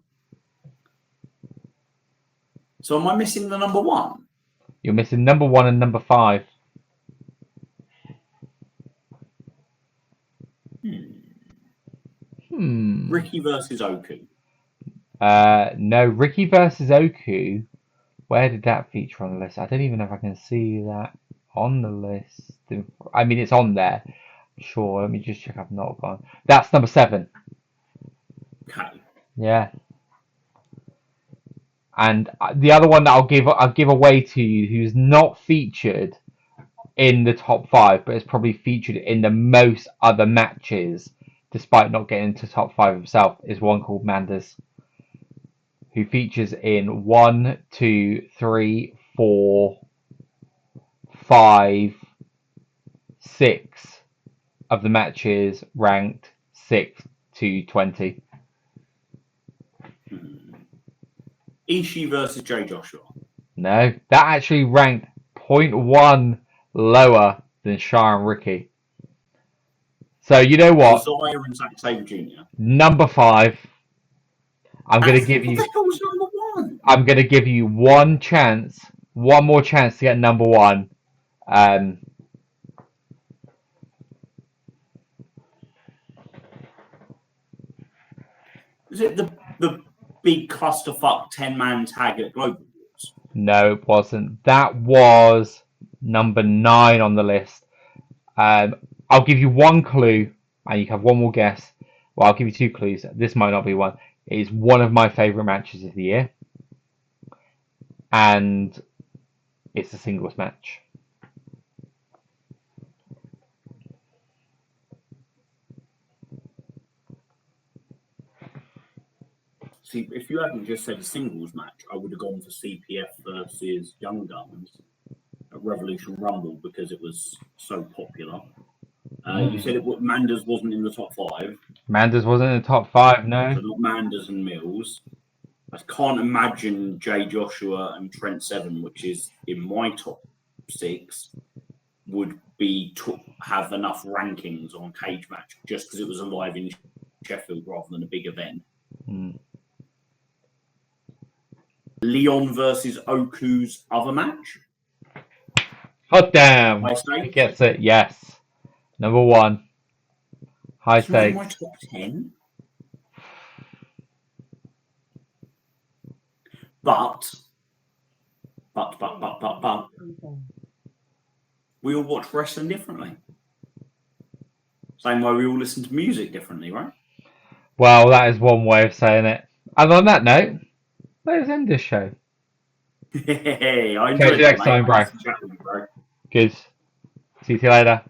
So am I missing the number 1? You're missing number 1 and number 5. Ricky versus Oku. No, Ricky versus Oku. Where did that feature on the list? I don't even know if I can see that on the list. I mean, it's on there. Sure, let me just check. I've not gone. That's number 7. Okay. Yeah. And the other one that I'll give away to you, who's not featured in the top 5, but is probably featured in the most other matches, despite not getting into top 5 himself, is one called Manders, who features in 1, 2, 3, 4, 5, 6 of the matches ranked 6 to 20. Ishii versus Jay Joshua. No, that actually ranked 0.1 lower than Sha and Ricky. So you know what? Desire and Zack Sabre Jr. Number 5. I'm gonna give you. What the hell's number 1? I'm gonna give you one more chance to get number 1. Is it the big clusterfuck 10-man tag at Global Wars? No, it wasn't. That was number 9 on the list. I'll give you one clue, and you can have one more guess. Well, I'll give you 2 clues. This might not be one. It is one of my favourite matches of the year, and it's a singles match. See, if you hadn't just said a singles match, I would have gone for CPF versus Young Guns at Revolution Rumble because it was so popular. You said Manders wasn't in the top 5. Manders wasn't in the top 5, no. So not Manders and Mills. I can't imagine Jay Joshua and Trent Seven, which is in my top 6, would be have enough rankings on Cage Match just because it was alive in Sheffield rather than a big event. Leon versus Oku's other match. Hot damn! He gets it. Yes, number 1. High stakes. My top 10. But we all watch wrestling differently. Same way we all listen to music differently, right? Well, that is one way of saying it. And on that note, let's end this show. Hey, I catch you next time, bro. Good. See you later.